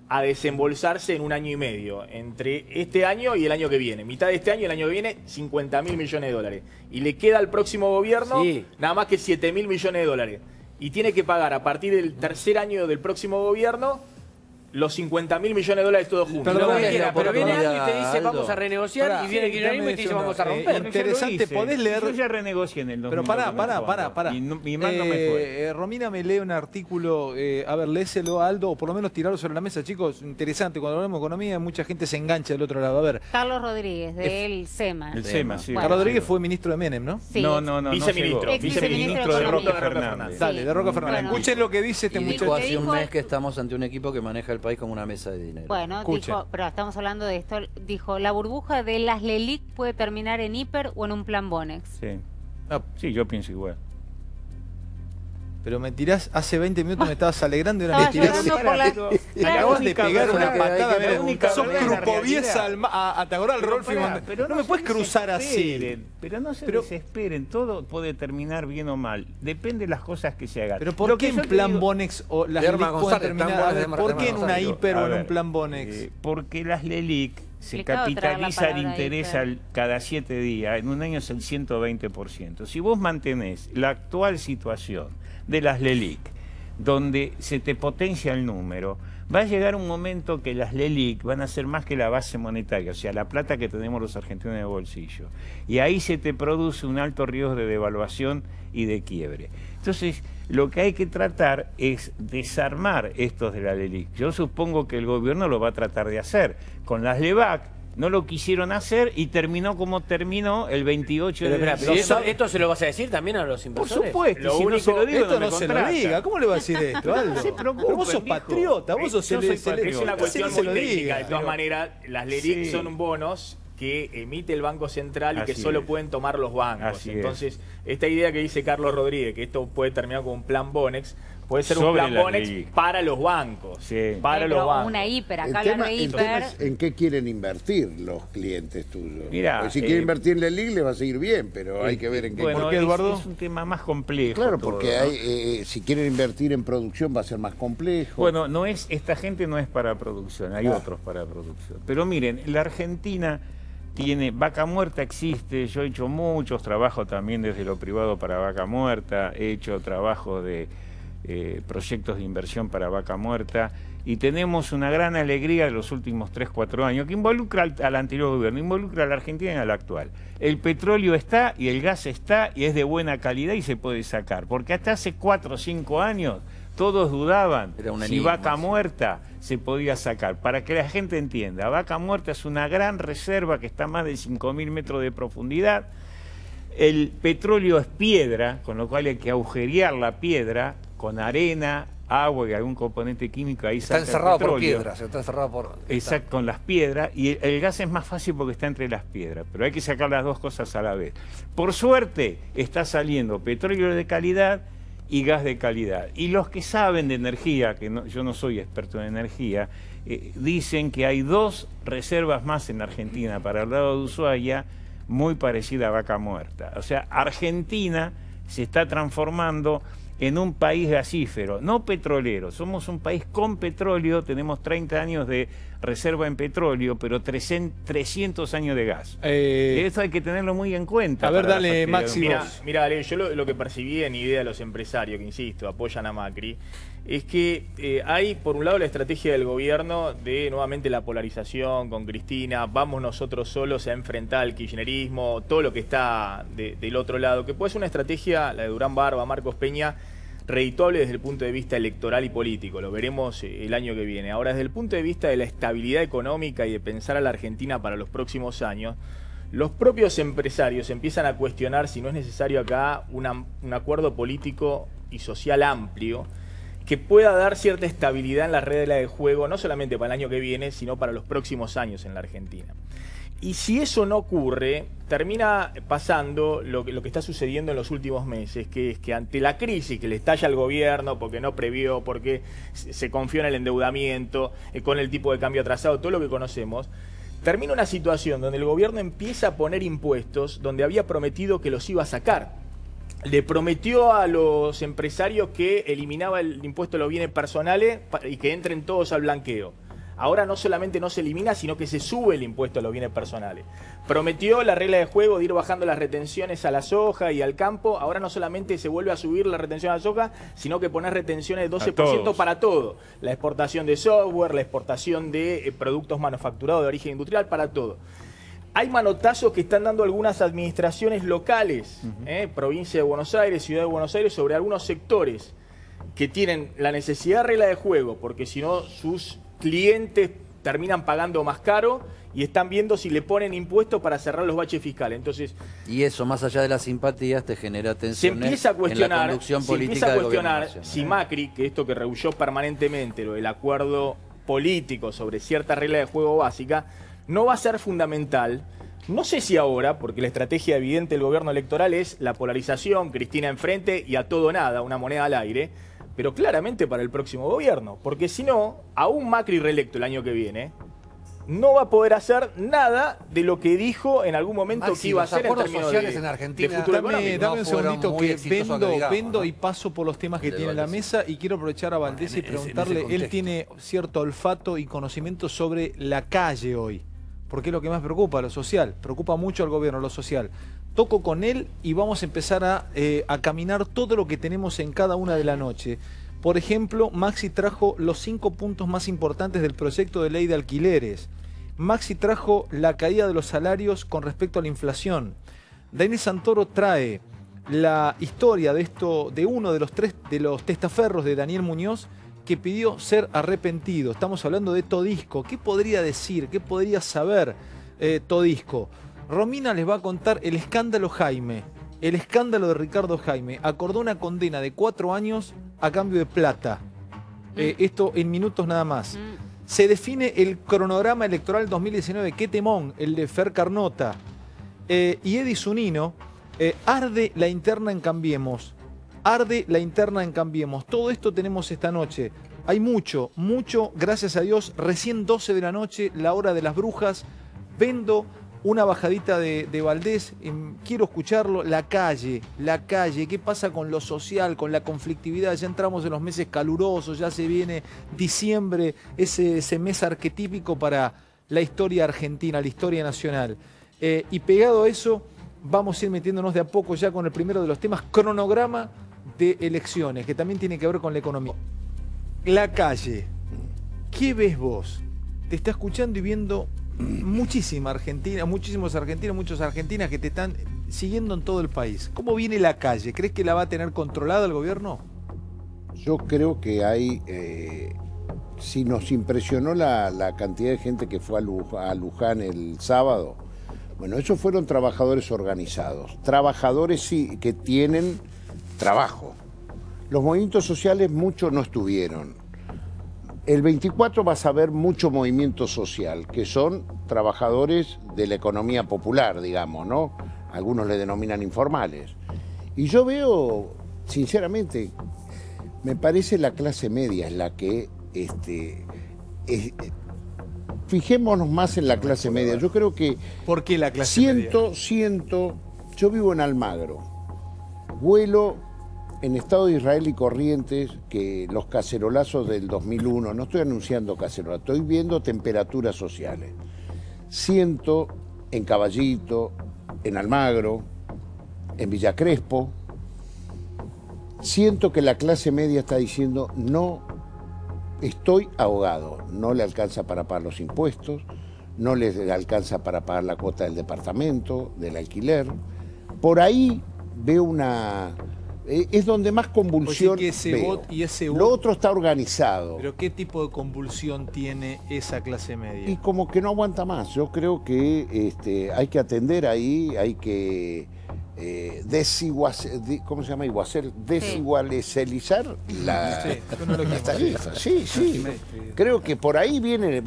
a desembolsarse en un año y medio, entre este año y el año que viene. Mitad de este año y el año que viene, 50.000 millones de dólares. Y le queda al próximo gobierno nada más que 7.000 millones de dólares. Y tiene que pagar a partir del tercer año del próximo gobierno los 50.000 millones de dólares todos juntos. Pero viene alguien y te dice vamos a renegociar y viene el kirchnerismo y te dice vamos a romper. Interesante, podés leer... Yo ya renegocié en el 2000. Pero pará. Y mi mal no me fue. Romina me lee un artículo, a ver, léeselo a Aldo, o por lo menos tirarlo sobre la mesa, chicos. Interesante, cuando hablamos de economía mucha gente se engancha del otro lado. A ver. Carlos Rodríguez, del SEMA. El SEMA, sí. Carlos Rodríguez fue ministro de Menem, ¿no? Sí. No. Viceministro de Roque Fernández. Dale, de Roque Fernández. Escuchen lo que dice este muchacho. Hace un mes que estamos ante un equipo que maneja el país como una mesa de dinero. Bueno, dijo, pero estamos hablando de esto, dijo, la burbuja de las LELIC puede terminar en hiper o en un plan Bonex. Sí, yo pienso igual. Pero me tirás, hace 20 minutos me estabas alegrando y ahora me tirás. Acabas de pegar una patada, sos Krupoviesa a Tagoral Rolfi. No me puedes cruzar así. Pero no se desesperen, todo puede terminar bien o mal. Depende de las cosas que se hagan. Pero ¿por qué en plan Bonex o las LELIC pueden terminar? ¿Por qué en una hiper o en un plan Bonex? Porque las LELIC se capitaliza el interés cada 7 días, en un año es el 120%. Si vos mantenés la actual situación de las LELIQ, donde se te potencia el número, va a llegar un momento que las LELIQ van a ser más que la base monetaria, o sea, la plata que tenemos los argentinos en el bolsillo. Y ahí se te produce un alto riesgo de devaluación y de quiebre. Entonces, lo que hay que tratar es desarmar estos de la LELIQ. Yo supongo que el gobierno lo va a tratar de hacer. Con las LEVAC no lo quisieron hacer y terminó como terminó el 28 de diciembre. ¿Esto se lo vas a decir también a los inversores? Por supuesto, si no se lo digo, esto no se lo diga. ¿Cómo le va a decir esto, Aldo? No se preocupen, vos sos patriota, vos sos Es una cuestión muy técnica. De todas maneras, las LELIQ son bonos que emite el Banco Central y que solo pueden tomar los bancos. Entonces, esta idea que dice Carlos Rodríguez, que esto puede terminar con un plan Bonex, puede ser un plan Bonex para los bancos. Para los bancos. Una hiper, acá el tema es en qué quieren invertir los clientes tuyos. Mirá, porque si quieren invertir en la LELIQ le va a seguir bien, pero hay que ver en qué. Bueno, ¿por qué, Eduardo? Es un tema más complejo. Claro, porque hay, si quieren invertir en producción va a ser más complejo. Bueno, esta gente no es para producción, hay otros para producción. Pero miren, la Argentina tiene Vaca Muerta, existe, yo he hecho muchos trabajos también desde lo privado para Vaca Muerta, he hecho trabajos de proyectos de inversión para Vaca Muerta y tenemos una gran alegría de los últimos 3-4 años que involucra al anterior gobierno, involucra a la Argentina y al actual. El petróleo está y el gas está y es de buena calidad y se puede sacar, porque hasta hace 4 o 5 años todos dudaban si Vaca Muerta se podía sacar. Para que la gente entienda, Vaca Muerta es una gran reserva que está a más de 5.000 metros de profundidad. El petróleo es piedra, con lo cual hay que agujerear la piedra con arena, agua y algún componente químico. Ahí está encerrado por piedras, está encerrado por... Exacto, con las piedras. Y el gas es más fácil porque está entre las piedras, pero hay que sacar las dos cosas a la vez. Por suerte está saliendo petróleo de calidad y gas de calidad. Y los que saben de energía, que yo no soy experto en energía, dicen que hay 2 reservas más en Argentina para el lado de Ushuaia, muy parecida a Vaca Muerta. O sea, Argentina se está transformando en un país gasífero, no petrolero. Somos un país con petróleo, tenemos 30 años de reserva en petróleo, pero 300 años de gas. Eso hay que tenerlo muy en cuenta. A ver, dale, Maxi. Mira, Ale, yo lo que percibí en idea de los empresarios, que insisto, apoyan a Macri, es que hay, por un lado, la estrategia del gobierno de nuevamente la polarización con Cristina, vamos nosotros solos a enfrentar al kirchnerismo, todo lo que está del otro lado, que puede ser una estrategia, la de Durán Barba, Marcos Peña, redituable desde el punto de vista electoral y político, lo veremos el año que viene. Ahora, desde el punto de vista de la estabilidad económica y de pensar a la Argentina para los próximos años, los propios empresarios empiezan a cuestionar si no es necesario acá un acuerdo político y social amplio que pueda dar cierta estabilidad en la regla de juego, no solamente para el año que viene, sino para los próximos años en la Argentina. Y si eso no ocurre, termina pasando lo que está sucediendo en los últimos meses, que es que ante la crisis que le estalla al gobierno, porque no previó, porque se confió en el endeudamiento, con el tipo de cambio atrasado, todo lo que conocemos, termina una situación donde el gobierno empieza a poner impuestos donde había prometido que los iba a sacar. Le prometió a los empresarios que eliminaba el impuesto de los bienes personales y que entren todos al blanqueo. Ahora no solamente no se elimina, sino que se sube el impuesto a los bienes personales. Prometió la regla de juego de ir bajando las retenciones a la soja y al campo. Ahora no solamente se vuelve a subir la retención a la soja, sino que poner retenciones de 12% para todo. La exportación de software, la exportación de productos manufacturados de origen industrial, para todo. Hay manotazos que están dando algunas administraciones locales, provincia de Buenos Aires, ciudad de Buenos Aires, sobre algunos sectores que tienen la necesidad de regla de juego, porque si no sus clientes terminan pagando más caro y están viendo si le ponen impuestos para cerrar los baches fiscales. Entonces, y eso, más allá de las simpatías, te genera tensiones en la conducción política del gobierno nacional. Si Macri, que esto que rehuyó permanentemente, lo del acuerdo político sobre cierta regla de juego básica, no va a ser fundamental. No sé si ahora, porque la estrategia evidente del gobierno electoral es la polarización, Cristina enfrente y a todo nada, una moneda al aire, pero claramente para el próximo gobierno, porque si no, aún Macri reelecto el año que viene, no va a poder hacer nada de lo que dijo en algún momento Maxi, que iba a hacer en términos sociales en Argentina. De futuro económico. Dame un segundito que vendo y paso por los temas que tiene en la mesa y quiero aprovechar a Valdés y preguntarle, él tiene cierto olfato y conocimiento sobre la calle hoy. porque es lo que más preocupa, lo social. Preocupa mucho al gobierno, lo social. Toco con él y vamos a empezar a caminar todo lo que tenemos en cada una de la noche. Por ejemplo, Maxi trajo los 5 puntos más importantes del proyecto de ley de alquileres. Maxi trajo la caída de los salarios con respecto a la inflación. Daniel Santoro trae la historia de uno de los testaferros de Daniel Muñoz, que pidió ser arrepentido. Estamos hablando de Todisco. ¿Qué podría decir? ¿Qué podría saber Todisco? Romina les va a contar el escándalo Jaime. El escándalo de Ricardo Jaime. Acordó una condena de 4 años a cambio de plata. Esto en minutos nada más. Se define el cronograma electoral 2019. Qué temón, el de Fer Carnota. Y Edi Zunino, arde la interna en Cambiemos. Arde la interna en Cambiemos. Todo esto tenemos esta noche. Hay mucho, gracias a Dios. Recién 12 de la noche, la hora de las brujas. Vendo una bajadita de Valdés. Quiero escucharlo. La calle. ¿Qué pasa con lo social, con la conflictividad? Ya entramos en los meses calurosos, ya se viene diciembre, ese mes arquetípico para la historia argentina, la historia nacional. Y pegado a eso, vamos a ir metiéndonos de a poco ya con el primero de los temas, cronograma de elecciones, que también tiene que ver con la economía. La calle. ¿Qué ves vos? Te está escuchando y viendo muchísima Argentina, muchísimos argentinos, muchas argentinas que te están siguiendo en todo el país. ¿Cómo viene la calle? ¿Crees que la va a tener controlada el gobierno? Yo creo que hay... si nos impresionó la cantidad de gente que fue a Luján el sábado, bueno, esos fueron trabajadores organizados. Trabajadores sí que tienen trabajo. Los movimientos sociales muchos no estuvieron. El 24 vas a ver mucho movimiento social, que son trabajadores de la economía popular, digamos, ¿no? Algunos le denominan informales. Y yo veo, sinceramente, me parece la clase media es la que... fijémonos más en la clase media. Yo creo que... ¿Por qué la clase media? Yo vivo en Almagro. Vuelo en Estado de Israel y Corrientes, que los cacerolazos del 2001, no estoy anunciando cacerolazos, estoy viendo temperaturas sociales. Siento en Caballito, en Almagro, en Villa Crespo, siento que la clase media está diciendo no, estoy ahogado, no le alcanza para pagar los impuestos, no le alcanza para pagar la cuota del departamento, del alquiler. Por ahí veo una... es donde más convulsión veo. Lo otro está organizado. ¿Pero qué tipo de convulsión tiene esa clase media? Y como que no aguanta más. Yo creo que hay que atender ahí, hay que ¿cómo se llama? Desigualizar la tarifa. Sí. Creo que por ahí viene el,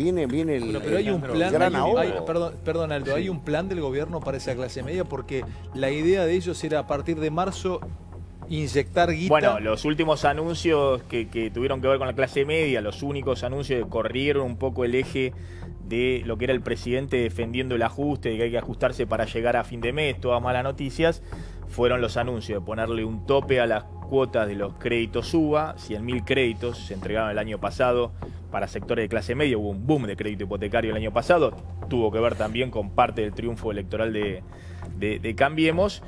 pero hay un plan, gran ahorro. Perdón, Aldo, ¿hay un plan del gobierno para esa clase media? Porque la idea de ellos era a partir de marzo inyectar guita. Bueno, los últimos anuncios que tuvieron que ver con la clase media, los únicos anuncios que corrieron un poco el eje de lo que era el presidente defendiendo el ajuste, de que hay que ajustarse para llegar a fin de mes, todas malas noticias, fueron los anuncios de ponerle un tope a las cuotas de los créditos UBA. 100.000 créditos se entregaron el año pasado para sectores de clase media, hubo un boom de crédito hipotecario el año pasado, tuvo que ver también con parte del triunfo electoral de Cambiemos,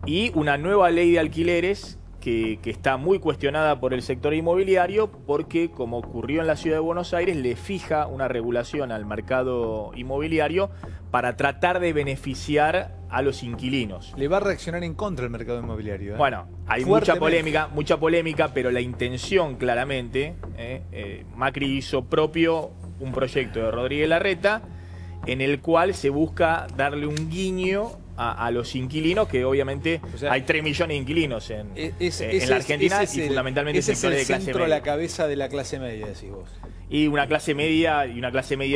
y una nueva ley de alquileres que está muy cuestionada por el sector inmobiliario porque, como ocurrió en la ciudad de Buenos Aires, le fija una regulación al mercado inmobiliario para tratar de beneficiar a los inquilinos. Le va a reaccionar en contra el mercado inmobiliario, ¿eh? Bueno, hay mucha polémica, pero la intención claramente, Macri hizo propio un proyecto de Rodríguez Larreta en el cual se busca darle un guiño a los inquilinos, que obviamente, o sea, hay 3 millones de inquilinos en la Argentina y fundamentalmente sectores de clase media. Ese es el centro a la cabeza de la clase media, decís vos. Y una clase media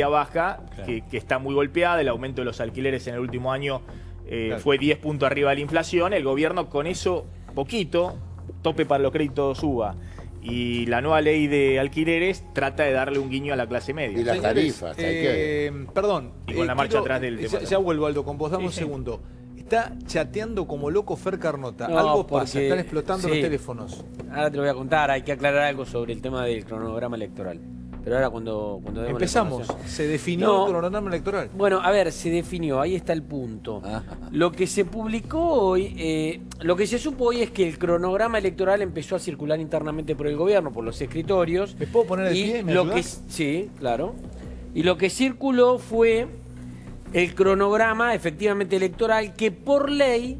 baja, claro, que está muy golpeada. El aumento de los alquileres en el último año fue 10 puntos arriba de la inflación. El gobierno con eso, poquito, tope para los créditos UBA y la nueva ley de alquileres trata de darle un guiño a la clase media. Y las tarifas. Perdón. Y con la marcha atrás del tema. Ya vuelvo, Aldo, con vos, dame un segundo. Está chateando como loco Fer Carnota. No, algo pasa, están explotando los teléfonos. Ahora te lo voy a contar, hay que aclarar algo sobre el tema del cronograma electoral. pero ahora cuando empezamos, se definió el cronograma electoral. Bueno, a ver, se definió, ahí está el punto. Lo que se publicó hoy, lo que se supo hoy es que el cronograma electoral empezó a circular internamente por el gobierno, por los escritorios. ¿Me puedo poner de pie? ¿Me ayudás? Sí, claro. Y lo que circuló fue el cronograma efectivamente electoral que por ley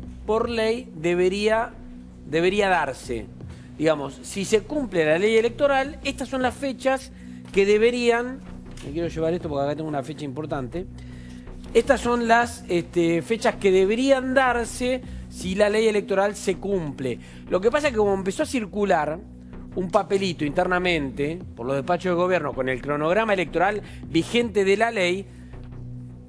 debería darse. Digamos, si se cumple la ley electoral, estas son las fechas que deberían, me quiero llevar esto porque acá tengo una fecha importante, estas son las fechas que deberían darse si la ley electoral se cumple. Lo que pasa es que como empezó a circular un papelito internamente por los despachos de gobierno con el cronograma electoral vigente de la ley,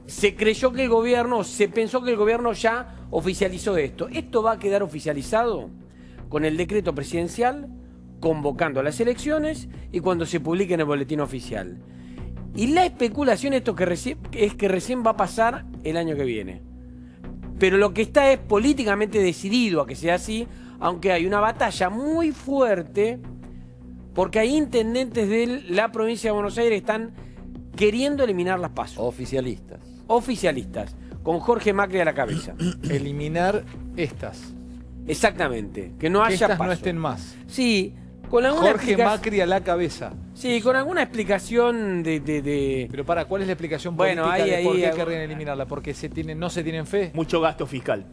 se creyó que el gobierno, se pensó que el gobierno ya oficializó esto. Esto va a quedar oficializado con el decreto presidencial, convocando a las elecciones y cuando se publique en el boletín oficial. Y la especulación es que recién va a pasar el año que viene. Pero lo que está es políticamente decidido a que sea así, aunque hay una batalla muy fuerte, porque hay intendentes de la provincia de Buenos Aires que están queriendo eliminar las PASO. Oficialistas, con Jorge Macri a la cabeza. Eliminar estas. Exactamente, que no haya estas PASO. No estén más. Sí, con alguna Jorge Macri a la cabeza. Sí, con alguna explicación de... Pero ¿cuál es la explicación política de por qué querrían eliminarla? ¿Porque no se tienen fe? Mucho gasto fiscal.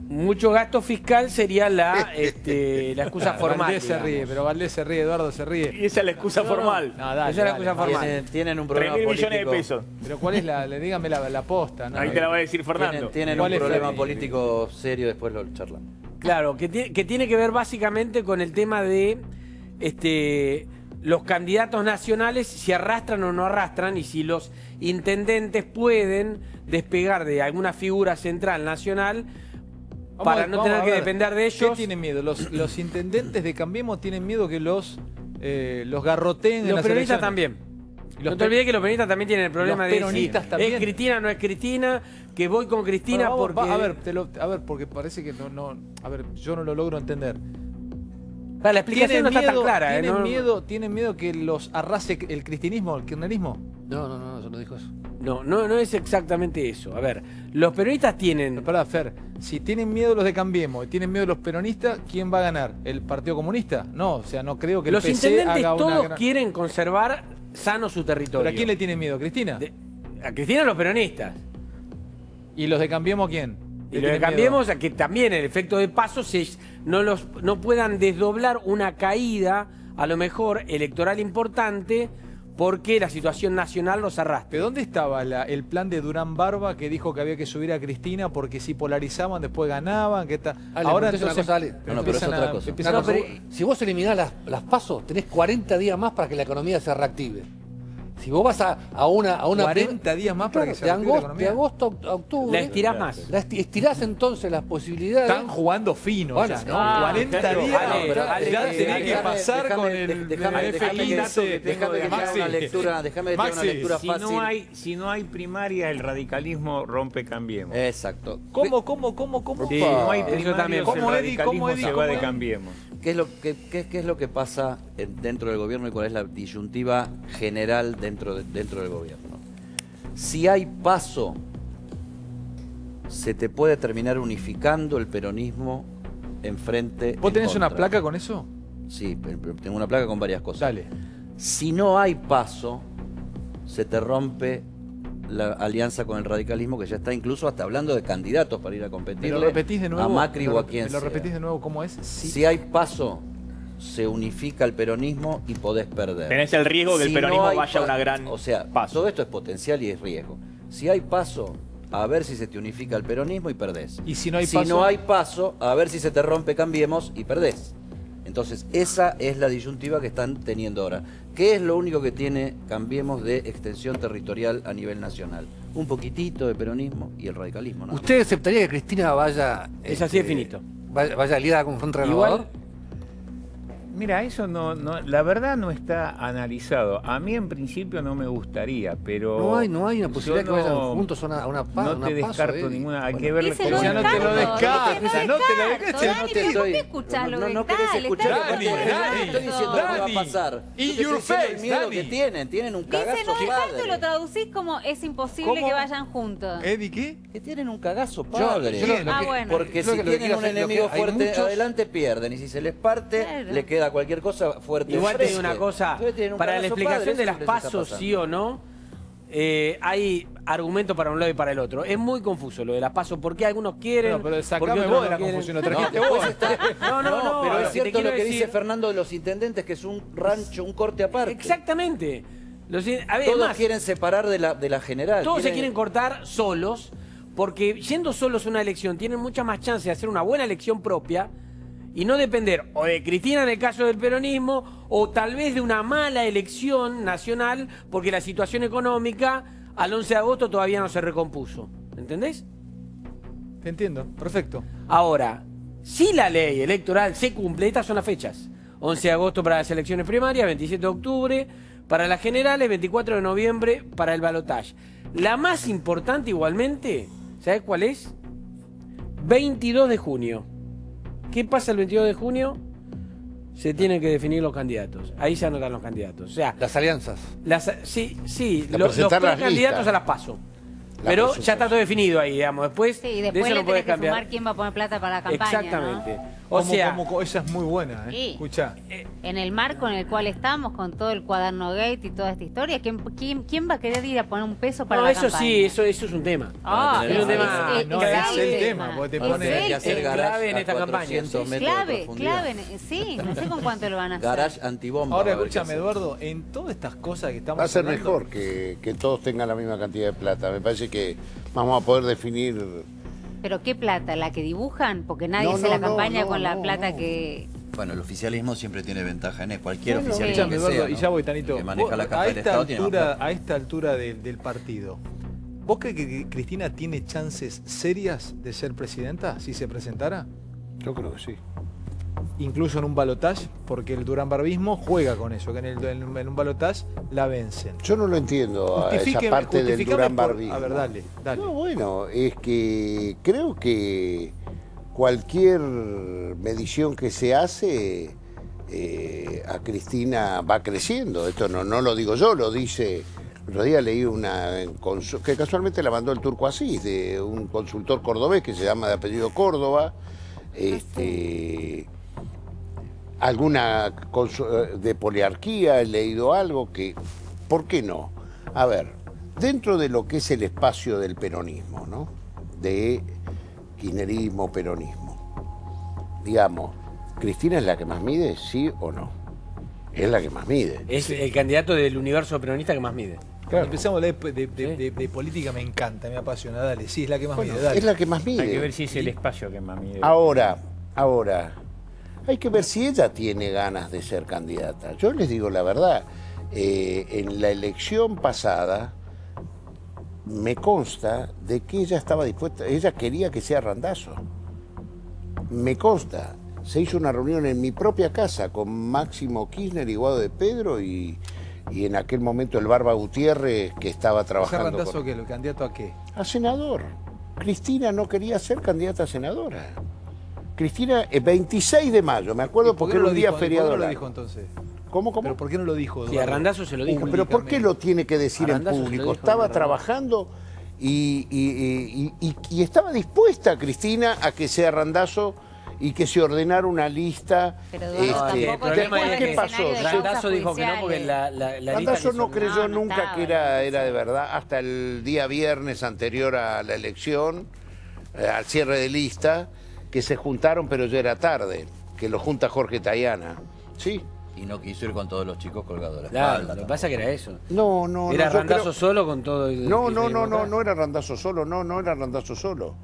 Mucho gasto fiscal sería la excusa formal. Valdés se ríe, pero Valdés se ríe, Eduardo se ríe. Y esa es la excusa formal. No, dale, esa es la excusa formal. Tienen un problema 3.000 político. millones de pesos. Pero ¿cuál es dígame la posta? ¿No? Ahí te la va a decir Fernando. Tienen un problema político serio, después lo charlamos. Claro, que tiene que ver básicamente con el tema de los candidatos nacionales, si arrastran o no arrastran, y si los intendentes pueden despegar de alguna figura central nacional para no tener que depender de ellos. ¿Qué tienen miedo? Los intendentes de Cambiemos tienen miedo que los garroteen en las peronistas elecciones. También. No te olvides que los peronistas también tienen el problema de si también. es Cristina o no es Cristina, que voy con Cristina porque... a ver, porque parece que no... A ver, yo no lo logro entender. La explicación no está tan clara. ¿Tienen miedo que los arrase el cristinismo, el kirchnerismo? No, yo no dijo eso. No es exactamente eso. A ver, los peronistas tienen... Espera, Fer, si tienen miedo los de Cambiemos y tienen miedo los peronistas, ¿quién va a ganar? ¿El Partido Comunista? No, o sea, no creo que el los PC intendentes haga todos una... quieren conservar sano su territorio. ¿Pero a quién le tienen miedo? ¿Cristina? A Cristina los peronistas. ¿Y los de Cambiemos quién? Y los de Cambiemos a que también el efecto de paso no puedan desdoblar una caída, a lo mejor electoral importante, porque la situación nacional los arrastra. ¿Pero dónde estaba el plan de Durán Barba que dijo que había que subir a Cristina porque si polarizaban después ganaban? Ahora entonces... pero es otra cosa. Si vos eliminás las PASO, tenés 40 días más para que la economía se reactive. Si vos vas a una 40 días más para que se reactive la economía. De agosto a octubre. La estirás más. Estirás entonces las posibilidades. Están jugando fino ya, ¿no? 40 días. Ya tenés que pasar con el F15. Déjame que te haga una lectura fácil. Si no hay primaria, el radicalismo rompe Cambiemos. Exacto. ¿Cómo? Si no hay primaria, el radicalismo se va de Cambiemos. ¿Qué es lo que pasa dentro del gobierno y cuál es la disyuntiva general dentro del gobierno? Si hay PASO, se te puede terminar unificando el peronismo enfrente. ¿Vos tenés una placa con eso? Sí, tengo una placa con varias cosas. Dale. Si no hay PASO, se te rompe la alianza con el radicalismo, que ya está incluso hasta hablando de candidatos para ir a competirle a Macri o a quien sea. ¿Lo repetís de nuevo cómo es? Si hay PASO, se unifica el peronismo y podés perder. Tenés el riesgo que el peronismo vaya a una gran PASO. Todo esto es potencial y es riesgo. Si hay PASO, a ver si se te unifica el peronismo y perdés. ¿Y si no hay PASO? Si no hay PASO, a ver si se te rompe Cambiemos y perdés. Entonces, esa es la disyuntiva que están teniendo ahora. ¿Qué es lo único que tiene Cambiemos de extensión territorial a nivel nacional? Un poquitito de peronismo y el radicalismo, ¿no? ¿Usted aceptaría que Cristina vaya... Es así de finito. Vaya aliada con Frente Renovador? Mira, eso la verdad no está analizado. A mí en principio no me gustaría, pero... No hay una posibilidad que vayan juntos a una No te descarto ninguna, hay que ver... Ya no te lo descartas, no te lo descartas. No querés escuchar. Dani, Estoy diciendo lo que va a pasar. In Yo your te estoy diciendo face, el miedo Dani. que tienen un Dice cagazo no descarto y padre. lo traducís como es imposible ¿Cómo? que vayan juntos. ¿Eddie qué? Que tienen un cagazo padre. Bueno. Porque Creo si que lo que tienen quiero un hacer, enemigo hay fuerte muchos- adelante pierden. Y si se les parte, Claro. le queda cualquier cosa fuerte. Igual te enfrente. digo una cosa, Entonces tienen un para la cagazo explicación padre, de eso las es lo que les está pasos, pasando. sí o no, hay argumentos para un lado y para el otro. Es muy confuso lo de las pasos. ¿Por qué algunos quieren? No, pero por sacame qué otros vos no de la quieren? confusión, lo No, trajiste después vos. está- No, pero te es cierto quiero lo que decir- dice Fernando de los intendentes, que es un rancho, un corte aparte. Exactamente. A ver, Todos más, quieren separar de la general. todos se quieren cortar solos, porque yendo solos a una elección tienen mucha más chance de hacer una buena elección propia y no depender o de Cristina en el caso del peronismo o tal vez de una mala elección nacional porque la situación económica al 11 de agosto todavía no se recompuso. ¿Entendés? Te entiendo, perfecto. Ahora, si la ley electoral se cumple, estas son las fechas. 11 de agosto para las elecciones primarias, 27 de octubre para las generales, 24 de noviembre para el balotaje. La más importante igualmente, ¿sabes cuál es? 22 de junio. ¿Qué pasa el 22 de junio? Se tienen que definir los candidatos. Ahí se anotan los candidatos. O sea, Las alianzas. sí, La los presentar las precandidatos listas. a las PASO. La Pero presentación. ya está todo definido ahí, digamos. Después, Sí, y de después eso le no podés tenés que cambiar. sumar quién va a poner plata para la campaña. Exactamente. ¿no? O sea, esa es muy buena, ¿eh? Sí. Escuchá. En el marco en el cual estamos, con todo el cuaderno gate y toda esta historia, ¿quién va a querer ir a poner un peso para no, la eso campaña? sí, eso es un tema. Ah, Es un tema no, clave. es el tema, porque te Es pone- el que hacer tema. garage clave en a esta campaña. 400 metros de Clave, profundidad. sí, no sé con cuánto lo van a hacer. Garage antibomba. Ahora va a haber que escúchame, hacer. Eduardo, en todas estas cosas que estamos Va a ser hablando, mejor que todos tengan la misma cantidad de plata. Me parece que vamos a poder definir... ¿Pero qué plata? ¿La que dibujan? Porque nadie No, hace la no, campaña no, con la no, plata no. que... Bueno, el oficialismo siempre tiene ventaja en eso. Cualquier Bueno, oficialismo escúchame, que Eduardo, sea, y ¿no? ya voy, Tanito. El que maneja Vos, la a caja del esta Estado tiene más altura, plata. a esta altura del partido, ¿vos crees que Cristina tiene chances serias de ser presidenta si se presentara? Yo creo que sí. Incluso en un balotaje, porque el duranbarbismo juega con eso, que en un balotaje la vencen. Yo no lo entiendo a esa parte del justificame Durán por- Barbismo. A ver, dale. No, bueno, es que creo que cualquier medición que se hace a Cristina va creciendo. Esto no lo digo yo, lo dice... El otro día leí una que casualmente la mandó el Turco Asís, de un consultor cordobés que se llama de apellido Córdoba. Alguna de poliarquía, he leído algo que... ¿Por qué no? A ver, dentro de lo que es el espacio del peronismo, ¿no? De kirchnerismo, peronismo. Digamos, ¿Cristina es la que más mide, sí o no? Es la que más mide. es el candidato del universo peronista que más mide. Claro. Empezamos a hablar de política, me encanta, me apasiona. Dale, sí, es la que más mide, dale. Es la que más mide. Hay que ver si es el espacio que más mide. Ahora, hay que ver si ella tiene ganas de ser candidata. Yo les digo la verdad, en la elección pasada me consta de que ella estaba dispuesta, ella quería que sea Randazzo. Me consta, se hizo una reunión en mi propia casa con Máximo Kirchner y Guado de Pedro y en aquel momento el Barba Gutiérrez que estaba trabajando ¿Randazzo con... qué? ¿El candidato a qué? A senador. Cristina no quería ser candidata a senadora. Cristina, el 26 de mayo, me acuerdo ¿Y por porque qué no era lo un día dijo? ¿Y feriado. ¿Por qué no lo largo. dijo entonces? ¿Cómo? ¿Pero por qué no lo dijo? Sí, a Randazzo se lo dijo. Pero ¿por qué lo tiene que decir en Randazzo se lo público? dijo, Estaba Randazzo. trabajando y estaba dispuesta Cristina a que sea Randazzo y que se ordenara una lista. Pero Eduardo, el tampoco problema te es pones que en escenario de Randazzo causas dijo que no porque judiciales. la lista Randazzo le no sonó. creyó no nunca estaba, que era de verdad, hasta el día viernes anterior a la elección, al cierre de lista, que se juntaron, pero ya era tarde, que lo junta Jorge Tayana. ¿Sí? Y no quiso ir con todos los chicos colgados de la Claro, espalda. lo que pasa que era eso. No, Era yo Randazzo creo- solo con todo el... No kirchnerismo atrás. era Randazzo solo, no era Randazzo solo.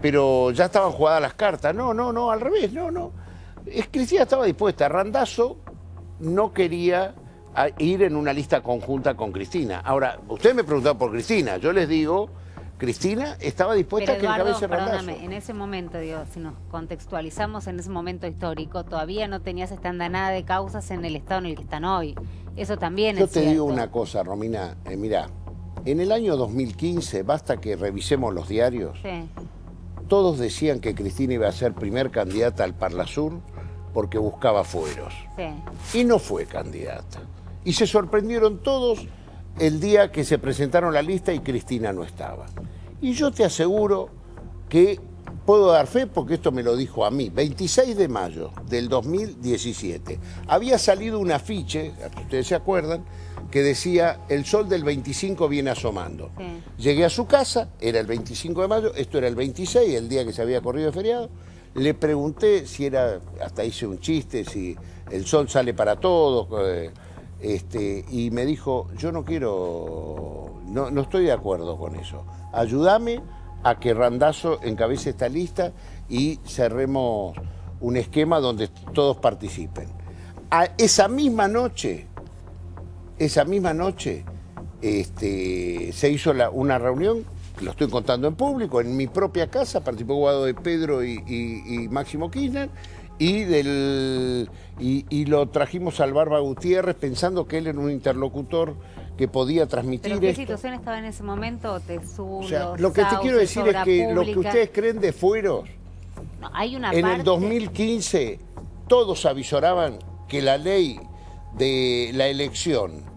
Pero ya estaban jugadas las cartas, no, al revés, no. Cristina estaba dispuesta, Randazzo no quería ir en una lista conjunta con Cristina. Ahora, ustedes me preguntaban por Cristina, yo les digo Cristina estaba dispuesta Pero a que Eduardo, encabece Randazzo. perdóname, en ese momento, digo, si nos contextualizamos en ese momento histórico, todavía no tenías esta andanada de causas en el estado en el que están hoy. Eso también Yo es te cierto. digo una cosa, Romina, mirá, en el año 2015, basta que revisemos los diarios, Sí. todos decían que Cristina iba a ser primer candidata al Parlasur porque buscaba fueros. Sí. Y no fue candidata. Y se sorprendieron todos el día que se presentaron la lista y Cristina no estaba. Y yo te aseguro que puedo dar fe porque esto me lo dijo a mí. 26 de mayo del 2017 había salido un afiche, ustedes se acuerdan, que decía el sol del 25 viene asomando. Sí. Llegué a su casa, era el 25 de mayo, esto era el 26, el día que se había corrido de feriado. Le pregunté si era, hasta hice un chiste, si el sol sale para todos, y me dijo, yo no quiero, no estoy de acuerdo con eso. Ayúdame a que Randazzo encabece esta lista y cerremos un esquema donde todos participen. Esa misma noche, se hizo una reunión, lo estoy contando en público, en mi propia casa, participó Guado de Pedro y Máximo Kirchner, y lo trajimos al Barba Gutiérrez pensando que él era un interlocutor que podía transmitir ¿Pero qué esto. situación estaba en ese momento? O sea, lo que te quiero decir es que lo que ustedes creen de fueros, no, hay una en parte... el 2015 todos avisoraban que la ley de la elección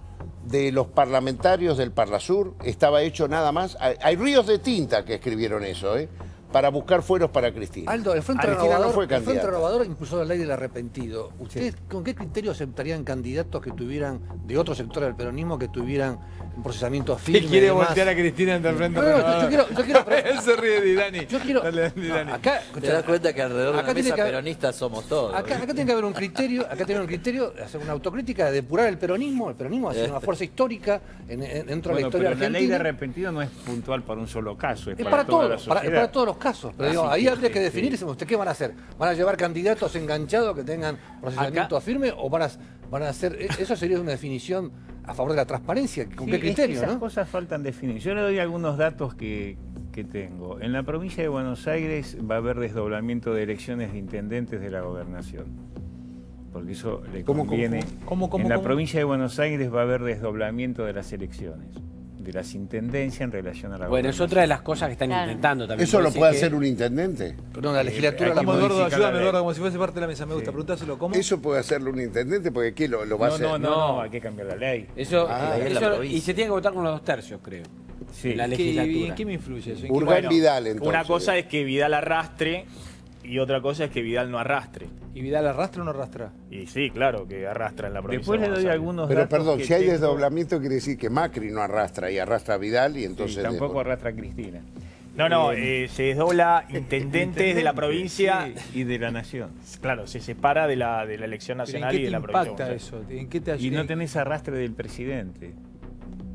de los parlamentarios del Parlasur estaba hecho nada más. Hay ríos de tinta que escribieron eso, para buscar fueros para Cristina. Aldo, el Frente Cristina Renovador, no fue el Frente candidata. Renovador impulsó la ley del arrepentido. ¿Ustedes con qué criterio aceptarían candidatos que tuvieran, de otro sector del peronismo, que tuvieran un procesamiento firme? ¿Qué quiere y demás? voltear a Cristina entre el Frente No, Renovador? yo quiero Él se ríe de Dani. Yo quiero... Dale, Dani. acá, Te das cuenta que alrededor de acá la tiene mesa que haber- peronista somos todos. Acá tiene que haber un criterio, hacer una autocrítica, de depurar el peronismo ha sido una fuerza histórica dentro de la Bueno, historia pero la ley de argentina. arrepentido no es puntual para un solo caso, es Es para para toda todos, la sociedad. para todos los casos. Pero digo, Así ahí que, habría que definir, ¿usted qué van a hacer? ¿Van a llevar candidatos enganchados que tengan procesamiento firme o van a hacer? Eso sería una definición a favor de la transparencia. ¿Con Sí, qué es que criterio, esas no? cosas faltan definir. Yo le doy algunos datos que tengo. En la provincia de Buenos Aires va a haber desdoblamiento de elecciones de intendentes de la gobernación. Porque eso le conviene. ¿Cómo? En la provincia de Buenos Aires va a haber desdoblamiento de las elecciones, de las intendencias en relación a la Bueno, es gobernación. otra de las cosas que están Claro. intentando también. ¿Eso lo Parece puede que- hacer un intendente? Perdón, la legislatura hay la que Como Eduardo, modificar la ayúdame, ley. Eduardo, como si fuese parte de la mesa. Me gusta. Preguntáselo, ¿cómo? ¿Eso puede hacerlo un intendente? Porque ¿qué lo va a hacer? No, hay que cambiar la ley. Eso, ahí en la eso- provincia. y se tiene que votar con los 2/3, creo. Sí. La ¿Y legislatura. en qué me influye eso? ¿En qué- Urban Vidal, entonces. Una cosa es que Vidal arrastre y otra cosa es que Vidal no arrastre. ¿Y Vidal arrastra o no arrastra? Y sí, claro que arrastra en la provincia. Después de le doy Buenos Aires. algunos Pero datos. perdón, que si hay tengo. desdoblamiento quiere decir que Macri no arrastra y arrastra a Vidal y Sí, entonces... tampoco arrastra a Cristina. No, se desdobla intendentes de la provincia. Sí, y de la nación. Claro, se separa de la elección ¿Pero ¿En nacional qué y de te la provincia. de impacta Buenos Aires. eso? ¿En qué te Y no ayuda? tenés arrastre del presidente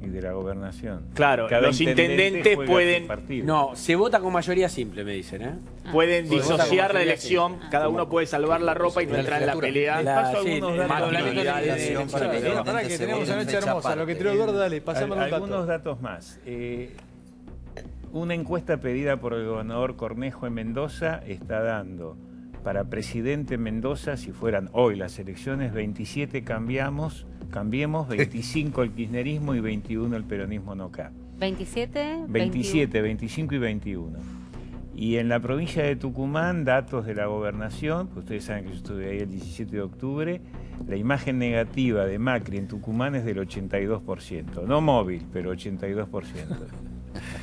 y de la gobernación. Claro, Cada los intendentes juega pueden- su partido. No, se vota con mayoría simple, me dicen, ¿eh? Pueden Sí, vota con disociar la mayoría, elección, cada uno puede salvar la ropa y no La entrar en la legislatura. pelea. Les paso sí, algunos el datos. desdoblamiento de la Vidal, elección para Pará, que pará, intendentes que se tenemos voten una noche fecha hermosa. Lo que tiró Eduardo, dale, pasame los Algunos datos. datos más. Una encuesta pedida por el gobernador Cornejo en Mendoza está dando para presidente en Mendoza, si fueran hoy las elecciones, 27 cambiemos, 25 el kirchnerismo y 21 el peronismo no ca. 27, 27, 25 y 21. Y en la provincia de Tucumán, datos de la gobernación, pues ustedes saben que yo estuve ahí el 17 de octubre, la imagen negativa de Macri en Tucumán es del 82%. No móvil, pero 82%.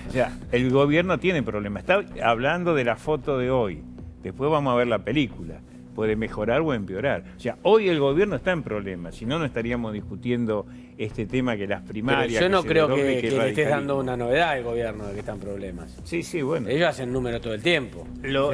O sea, el gobierno tiene problemas. Está hablando de la foto de hoy. Después vamos a ver la película. Puede mejorar o empeorar. O sea, hoy el gobierno está en problemas. Si no, no estaríamos discutiendo este tema que las Pero primarias... yo no se creo desdoble, que le estés radicalismo. dando una novedad al gobierno de que están en problemas. Sí, sí, bueno. Ellos hacen números todo el tiempo.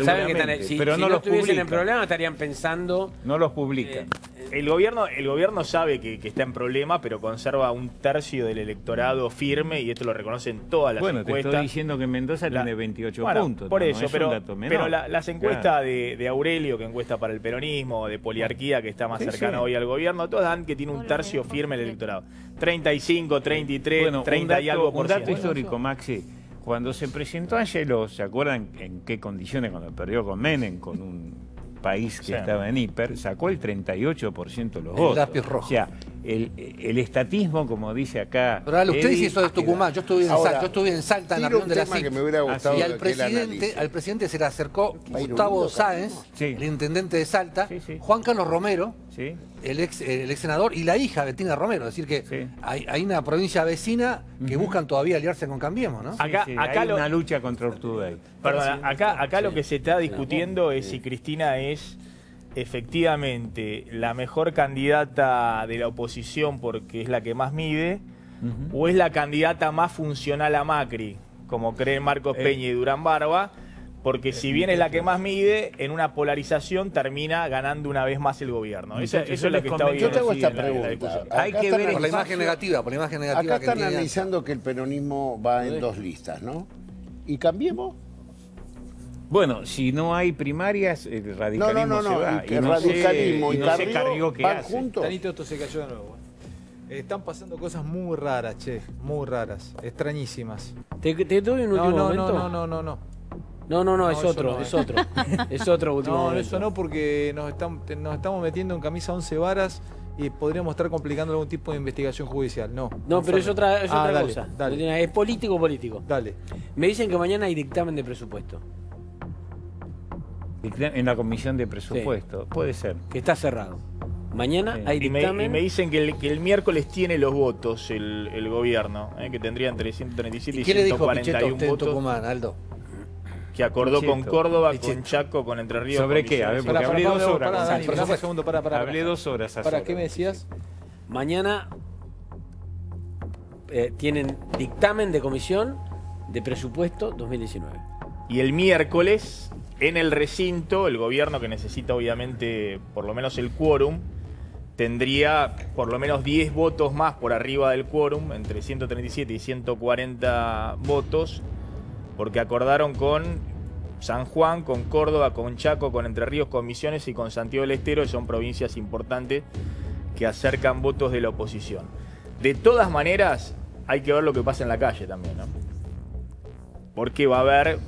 Saben que seguramente, si, pero si no no los estuviesen en publican. problemas estarían pensando... No los publican. El gobierno sabe que está en problema, pero conserva un tercio del electorado firme y esto lo reconocen todas las Bueno, te encuestas. estoy diciendo que Mendoza La- tiene 28 Bueno, puntos. por no eso, es pero, un dato menor. pero las encuestas Claro. de Aurelio, que encuesta para el peronismo, de Poliarquía, que está más Sí, cercana sí. hoy al gobierno, todas dan que tiene un tercio firme el electorado. 35, 33, Bueno, 30 y algo por un dato ciento. histórico, Maxi. Cuando se presentó Angelo, ¿se acuerdan en qué condiciones cuando perdió con Menem, con un país que estaba en hiper? Sacó el 38% de los votos. El lápiz rojo. O sea, el estatismo, como dice acá... Pero ahora, usted dice eso de Tucumán, yo estuve en Salta, en la reunión de la CIC, que me hubiera gustado y al presidente se le acercó Gustavo Sáenz, el intendente de Salta, Juan Carlos Romero, el ex senador, y la hija Bettina Romero. Es decir que hay una provincia vecina que buscan todavía aliarse con Cambiemos, ¿no? Acá hay una lucha contra Urtubey. Perdón, acá lo que se está discutiendo es si Cristina es efectivamente la mejor candidata de la oposición porque es la que más mide, o es la candidata más funcional a Macri, como creen Marcos Peña y Durán Barba, porque si bien es la que más mide, en una polarización termina ganando una vez más el gobierno. Eso es lo que está Yo te hago esta pregunta. Hay que ver por la imagen negativa, Acá están analizando que el peronismo va en 2 listas, ¿no? ¿Y Cambiemos? Bueno, si no hay primarias, el radicalismo se va. El radicalismo y Carrió que van hace. juntos. Tanito, esto se cayó de nuevo. Están pasando cosas muy raras, che. Muy raras. Extrañísimas. ¿Te doy un último momento? No, es otro. Es otro último momento. No, eso no, porque nos estamos metiendo en camisa 11 varas y podríamos estar complicando algún tipo de investigación judicial. No, pero es otra cosa. Dale. Es político. Dale. Me dicen que mañana hay dictamen de presupuesto. En la comisión de presupuesto, puede ser. Que está cerrado. Mañana hay dictamen. Y me dicen que el miércoles tiene los votos el gobierno, que tendría entre 137 y 141 votos. Tucumán, Aldo? Que acordó con Córdoba, con Chaco, con Entre Ríos. ¿Sobre qué? A ver, porque hablé 2 horas. Hablé 2 horas. ¿Para qué me decías? Mañana tienen dictamen de comisión de presupuesto 2019. Y el miércoles, en el recinto, el gobierno, que necesita obviamente por lo menos el quórum, tendría por lo menos 10 votos más por arriba del quórum, entre 137 y 140 votos, porque acordaron con San Juan, con Córdoba, con Chaco, con Entre Ríos, con Misiones y con Santiago del Estero, que son provincias importantes que acercan votos de la oposición. De todas maneras, hay que ver lo que pasa en la calle también, ¿no? Porque va a haber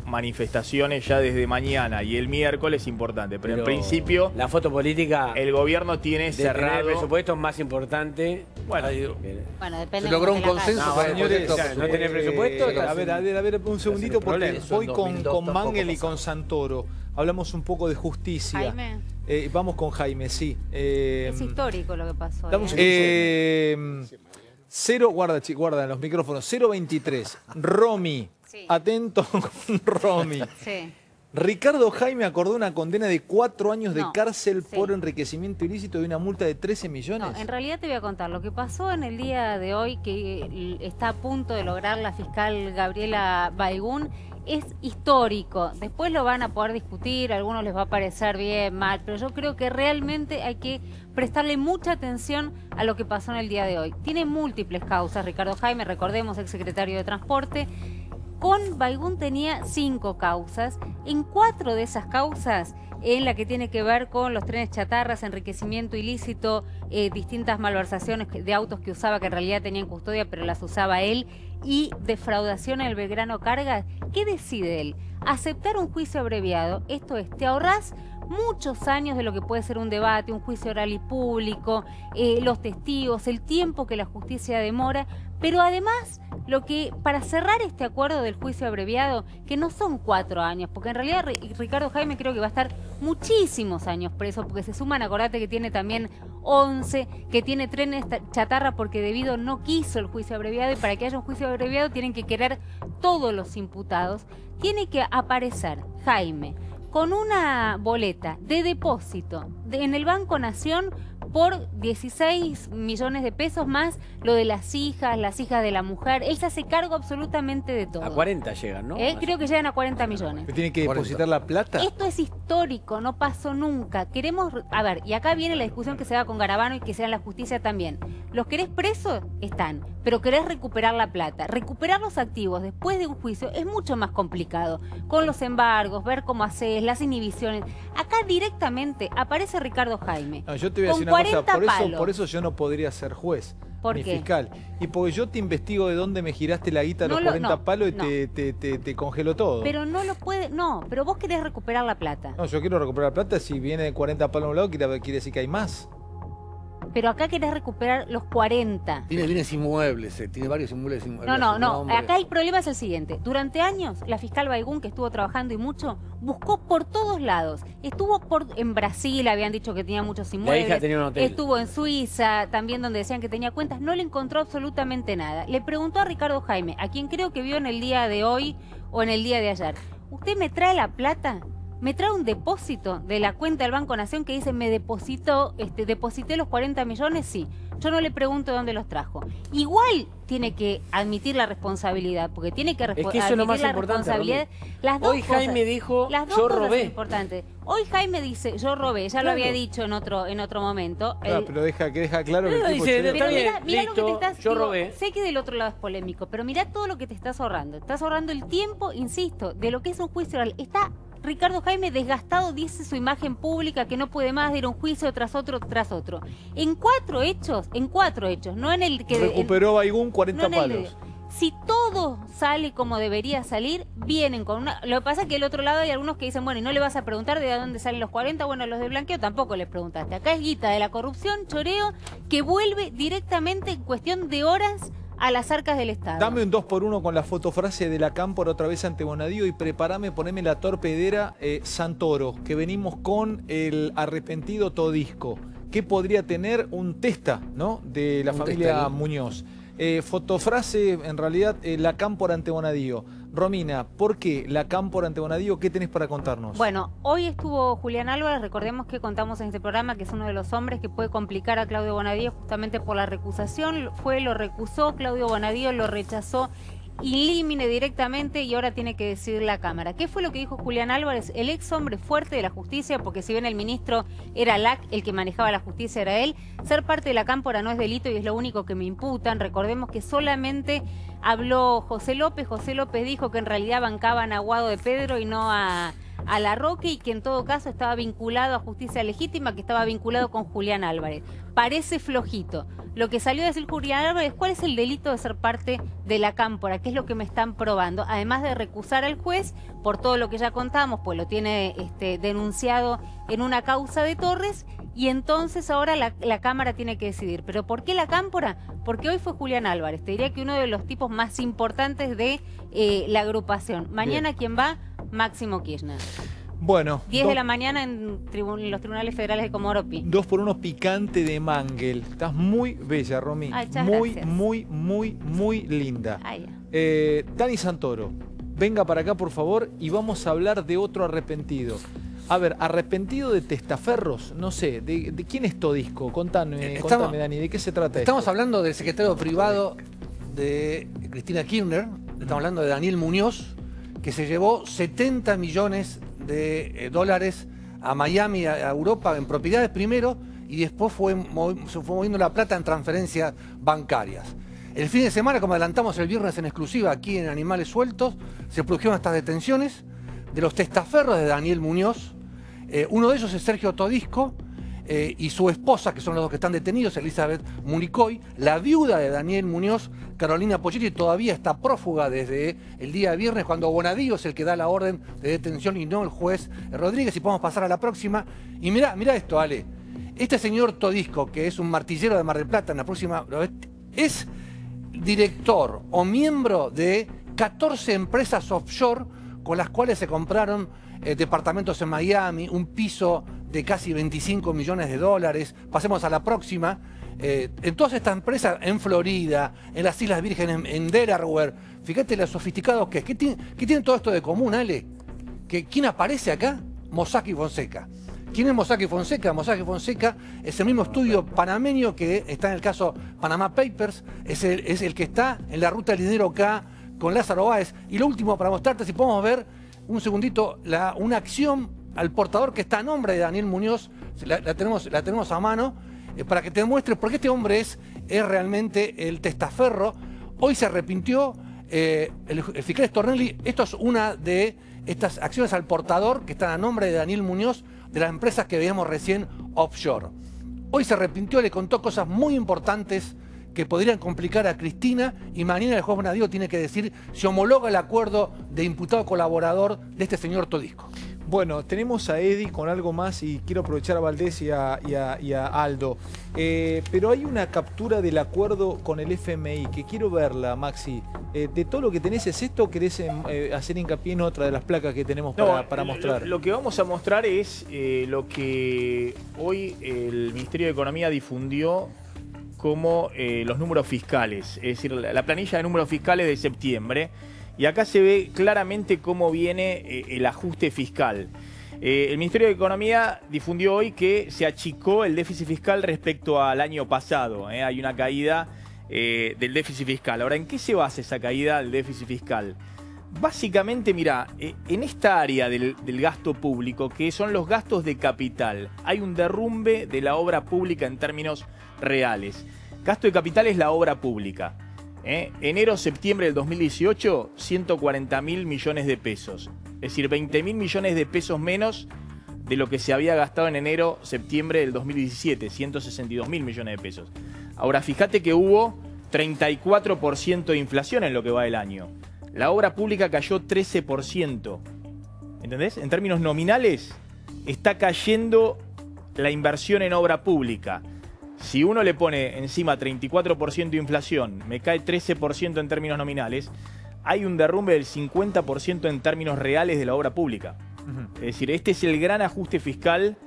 manifestaciones ya desde mañana y el miércoles importante, pero en principio la foto política, el gobierno tiene cerrado el presupuesto más importante. Bueno, depende. Se logró un consenso. Señores, no tener presupuesto. A ver, un segundito, porque voy con Mangel y con Santoro. Hablamos un poco de justicia. Jaime. Vamos con Jaime, sí. Es histórico lo que pasó. Guarda los micrófonos. 023. Romy. Sí. Atento con Romy. Sí. Ricardo Jaime acordó una condena de 4 años de cárcel por enriquecimiento ilícito y una multa de 13 millones. No, en realidad te voy a contar lo que pasó en el día de hoy, que está a punto de lograr la fiscal Gabriela Baigún. Es histórico. Después lo van a poder discutir, a algunos les va a parecer bien, mal, pero yo creo que realmente hay que prestarle mucha atención a lo que pasó en el día de hoy. Tiene múltiples causas. Ricardo Jaime, recordemos, exsecretario de Transporte. Con Baigún tenía 5 causas. En 4 de esas causas, en la que tiene que ver con los trenes chatarras, enriquecimiento ilícito, distintas malversaciones de autos que usaba, que en realidad tenían custodia, pero las usaba él, y defraudación en el Belgrano Cargas. ¿Qué decide él? Aceptar un juicio abreviado. Esto es, te ahorrás muchos años de lo que puede ser un debate, un juicio oral y público, los testigos, el tiempo que la justicia demora, pero además para cerrar este acuerdo del juicio abreviado, que no son 4 años, porque en realidad Ricardo Jaime creo que va a estar muchísimos años preso, porque se suman, acordate que tiene también 11, que tiene trenes chatarra porque debido no quiso el juicio abreviado, y para que haya un juicio abreviado tienen que querer todos los imputados. Tiene que aparecer Jaime con una boleta de depósito en el Banco Nación por 16 millones de pesos, más lo de las hijas de la mujer. Él se hace cargo absolutamente de todo. A 40 llegan, ¿no? Creo que llegan a 40 millones. ¿Tiene que depositar la plata? Esto es histórico, no pasó nunca. Queremos, a ver, y acá viene la discusión que se da con Garabano y que se da en la justicia también. ¿Los querés presos? Están, pero querés recuperar la plata. Recuperar los activos después de un juicio es mucho más complicado. Con los embargos, ver cómo haces, las inhibiciones. Acá directamente aparece Ricardo Jaime. No, yo te voy a decir una cosa, por eso yo no podría ser juez. ¿Por mi qué? fiscal. Y porque yo te investigo de dónde me giraste la guita a los 40 palos y te congelo todo. Pero no lo puede, no, pero vos querés recuperar la plata. No, yo quiero recuperar la plata. Si viene de 40 palos a un lado, quiere decir que hay más. Pero acá querés recuperar los 40. Tiene bienes inmuebles, tiene varios inmuebles. No. Acá el problema es el siguiente. Durante años, la fiscal Baigún, que estuvo trabajando y mucho, buscó por todos lados. Estuvo en Brasil, habían dicho que tenía muchos inmuebles. La hija tenía un hotel. Estuvo en Suiza, también donde decían que tenía cuentas. No le encontró absolutamente nada. Le preguntó a Ricardo Jaime, a quien creo que vio en el día de hoy o en el día de ayer. ¿Usted me trae la plata? Me trae un depósito de la cuenta del Banco Nación que dice me deposité los 40 millones, sí. Yo no le pregunto dónde los trajo. Igual tiene que admitir la responsabilidad, porque tiene que es que eso es lo más importante, las dos hoy cosas, Jaime dijo, las dos yo cosas robé. Importantes. Hoy Jaime dice, yo robé, ya lo había dicho en otro momento. Pero deja claro que el tipo mirá lo que te estás, yo robé. Sé que del otro lado es polémico, pero mirá todo lo que te estás ahorrando. Estás ahorrando el tiempo, insisto, de lo que es un juicio oral. Está Ricardo Jaime desgastado, dice su imagen pública, que no puede más de ir a un juicio tras otro. En cuatro hechos, no en el que... Recuperó Baigún 40 palos. Si todo sale como debería salir, vienen con una... Lo que pasa es que del otro lado hay algunos que dicen, bueno, y no le vas a preguntar de dónde salen los 40, bueno, los de blanqueo tampoco les preguntaste. Acá es guita de la corrupción, choreo, que vuelve directamente en cuestión de horas a las arcas del Estado. Dame un 2x1 con la fotofrase de la Cámpora otra vez ante Bonadío y poneme la torpedera Santoro, que venimos con el arrepentido Todisco. ¿Qué podría tener un testa, ¿no?, de la familia Muñoz? Fotofrase, en realidad, la Cámpora ante Bonadío. Romina, ¿por qué la Cámpora ante Bonadío? ¿Qué tenés para contarnos? Bueno, hoy estuvo Julián Álvarez, recordemos que contamos en este programa que es uno de los hombres que puede complicar a Claudio Bonadío justamente por la recusación. Lo recusó, Claudio Bonadío lo rechazó in limine directamente y ahora tiene que decidir la Cámara. ¿Qué fue lo que dijo Julián Álvarez, el ex hombre fuerte de la justicia? Porque si bien el ministro era LAC, el que manejaba la justicia era él, ser parte de la Cámpora no es delito y es lo único que me imputan. Recordemos que solamente habló José López. José López dijo que en realidad bancaban a Guado de Pedro y no a Larroque, y que en todo caso estaba vinculado a Justicia Legítima, que estaba vinculado con Julián Álvarez. Parece flojito. Lo que salió a decir Julián Álvarez, ¿cuál es el delito de ser parte de la Cámpora? ¿Qué es lo que me están probando? Además de recusar al juez por todo lo que ya contamos, pues lo tiene denunciado en una causa de Torres, y entonces ahora la Cámara tiene que decidir. ¿Pero por qué la Cámpora? Porque hoy fue Julián Álvarez, te diría que uno de los tipos más importantes de la agrupación. Mañana, ¿quién va? Máximo Kirchner. Bueno. 10 de la mañana en los tribunales federales de Comodoro Pi. 2x1 picante de Mangel. Estás muy bella, Romy. Ay, muy linda. Ay, Dani Santoro, venga para acá, por favor, y vamos a hablar de otro arrepentido. A ver, arrepentido de testaferros, no sé, ¿de quién es Todisco? Contame, Dani, ¿de qué se trata esto? Estamos hablando del secretario privado de Cristina Kirchner, estamos hablando de Daniel Muñoz, que se llevó 70 millones de dólares a Miami, a Europa, en propiedades primero, y después se fue moviendo la plata en transferencias bancarias. El fin de semana, como adelantamos el viernes en exclusiva aquí en Animales Sueltos, se produjeron estas detenciones de los testaferros de Daniel Muñoz. Uno de ellos es Sergio Todisco y su esposa, que son los dos que están detenidos, Elizabeth Municoy. La viuda de Daniel Muñoz, Carolina Pochetti, todavía está prófuga desde el día viernes, cuando Bonadío es el que da la orden de detención y no el juez Rodríguez. Y podemos pasar a la próxima. Y mirá esto, Ale. Este señor Todisco, que es un martillero de Mar del Plata, en la próxima es director o miembro de 14 empresas offshore con las cuales se compraron departamentos en Miami, un piso de casi 25 millones de dólares. Pasemos a la próxima. En todas estas empresas, en Florida, en las Islas Vírgenes, en Delaware, fíjate lo sofisticados que es. ¿Qué tiene todo esto de común, Ale? ¿Quién aparece acá? Mossack y Fonseca. ¿Quién es Mossack y Fonseca? Mossack y Fonseca es el mismo estudio panameño que está en el caso Panama Papers, es el que está en la ruta del dinero acá con Lázaro Báez. Y lo último para mostrarte, si podemos ver un segundito, una acción al portador que está a nombre de Daniel Muñoz, la tenemos a mano, para que te muestre por qué este hombre es realmente el testaferro. Hoy se arrepintió el fiscal Stornelli. Esto es una de estas acciones al portador que están a nombre de Daniel Muñoz, de las empresas que veíamos recién offshore. Hoy se arrepintió, le contó cosas muy importantes que podrían complicar a Cristina, y mañana el juez Bonadío tiene que decir si homologa el acuerdo de imputado colaborador de este señor Todisco. Bueno, tenemos a Eddie con algo más y quiero aprovechar a Valdés y a Aldo. Pero hay una captura del acuerdo con el FMI que quiero verla, Maxi. De todo lo que tenés, ¿es esto o querés hacer hincapié en otra de las placas que tenemos para mostrar? Lo que vamos a mostrar es lo que hoy el Ministerio de Economía difundió como los números fiscales, es decir, la planilla de números fiscales de septiembre. Y acá se ve claramente cómo viene el ajuste fiscal. El Ministerio de Economía difundió hoy que se achicó el déficit fiscal respecto al año pasado. Hay una caída del déficit fiscal. Ahora, ¿en qué se basa esa caída del déficit fiscal? Básicamente, mira, en esta área del gasto público, que son los gastos de capital, hay un derrumbe de la obra pública en términos reales. Gasto de capital es la obra pública. Enero-septiembre del 2018, 140.000 millones de pesos. Es decir, 20.000 millones de pesos menos de lo que se había gastado en enero-septiembre del 2017, 162.000 millones de pesos. Ahora, fíjate que hubo 34% de inflación en lo que va del año. La obra pública cayó 13%. ¿Entendés? En términos nominales, está cayendo la inversión en obra pública. Si uno le pone encima 34% de inflación, me cae 13% en términos nominales, hay un derrumbe del 50% en términos reales de la obra pública. Es decir, este es el gran ajuste fiscal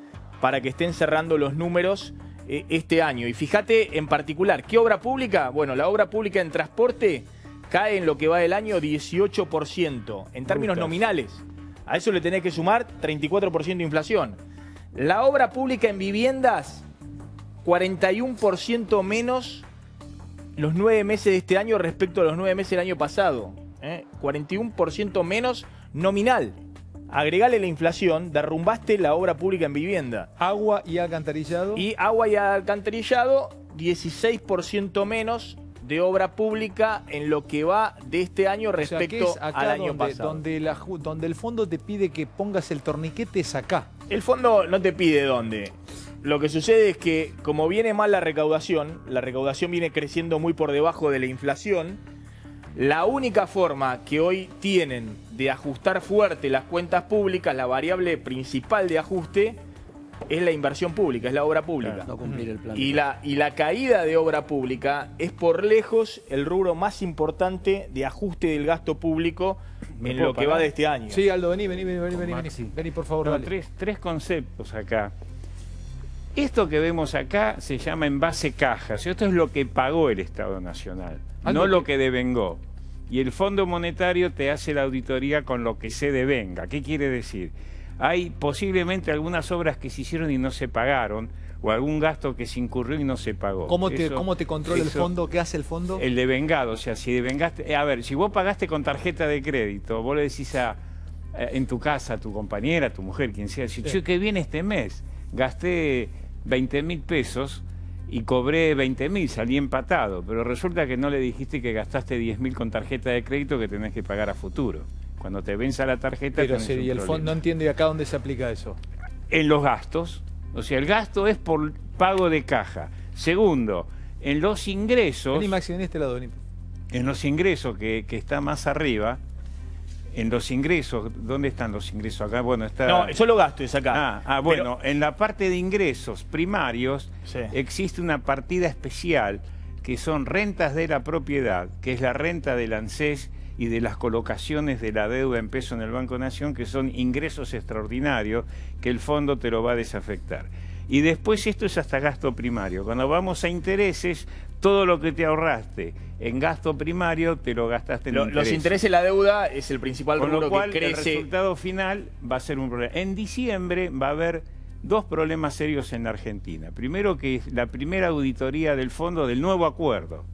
para que estén cerrando los números este año. Y fíjate en particular, ¿qué obra pública? Bueno, la obra pública en transporte cae en lo que va del año 18% en términos nominales. A eso le tenés que sumar 34% de inflación. La obra pública en viviendas, 41% menos los 9 meses de este año respecto a los 9 meses del año pasado. 41% menos nominal. Agregale la inflación, derrumbaste la obra pública en vivienda. Agua y alcantarillado. Y agua y alcantarillado, 16% menos de obra pública en lo que va de este año respecto al año pasado. Donde el fondo te pide que pongas el torniquete es acá. El fondo no te pide dónde. Lo que sucede es que, como viene mal la recaudación viene creciendo muy por debajo de la inflación. La única forma que hoy tienen de ajustar fuerte las cuentas públicas, la variable principal de ajuste, es la inversión pública, es la obra pública. Claro, no cumplir el plan. Y la caída de obra pública es por lejos el rubro más importante de ajuste del gasto público en lo que va de este año. Sí, Aldo, vení, por favor. No, tres conceptos acá. Esto que vemos acá se llama envase cajas. Esto es lo que pagó el Estado Nacional, no lo que devengó. Y el Fondo Monetario te hace la auditoría con lo que se devenga. ¿Qué quiere decir? Hay posiblemente algunas obras que se hicieron y no se pagaron, o algún gasto que se incurrió y no se pagó. ¿Cómo te controla el fondo? ¿Qué hace el fondo? El devengado. O sea, si devengaste... a ver, si vos pagaste con tarjeta de crédito, vos le decís en tu casa a tu compañera, a tu mujer, quien sea, si yo que viene este mes gasté 20.000 pesos y cobré 20.000, salí empatado, pero resulta que no le dijiste que gastaste 10.000 con tarjeta de crédito que tenés que pagar a futuro. Cuando te venza la tarjeta... Pero y el fondo no entiendo, ¿y acá dónde se aplica eso? En los gastos. O sea, el gasto es por pago de caja. Segundo, en los ingresos... Vení, Maxi, en este lado, vení. En los ingresos, que está más arriba... En los ingresos, ¿dónde están los ingresos? Acá, bueno, está... No, solo gasto es acá. Bueno, en la parte de ingresos primarios existe una partida especial que son rentas de la propiedad, que es la renta del ANSES y de las colocaciones de la deuda en peso en el Banco Nación, que son ingresos extraordinarios que el fondo te lo va a desafectar. Y después esto es hasta gasto primario. Cuando vamos a intereses, todo lo que te ahorraste en gasto primario te lo gastaste en intereses. Los intereses de la deuda es el principal rubro, con lo cual, que crece. El resultado final va a ser un problema. En diciembre va a haber dos problemas serios en la Argentina. Primero, que es la primera auditoría del fondo del nuevo acuerdo.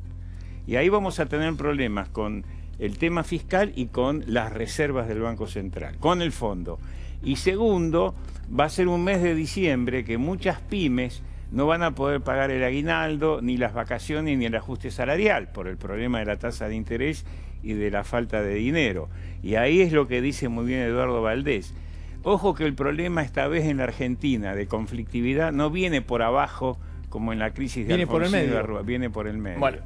Y ahí vamos a tener problemas con el tema fiscal y con las reservas del Banco Central, con el fondo. Y segundo, va a ser un mes de diciembre que muchas pymes no van a poder pagar el aguinaldo, ni las vacaciones, ni el ajuste salarial, por el problema de la tasa de interés y de la falta de dinero. Y ahí es lo que dice muy bien Eduardo Valdés. Ojo que el problema esta vez en la Argentina de conflictividad no viene por abajo como en la crisis de Viene por el Alfonsín medio. de Rúa, viene por el medio. Bueno,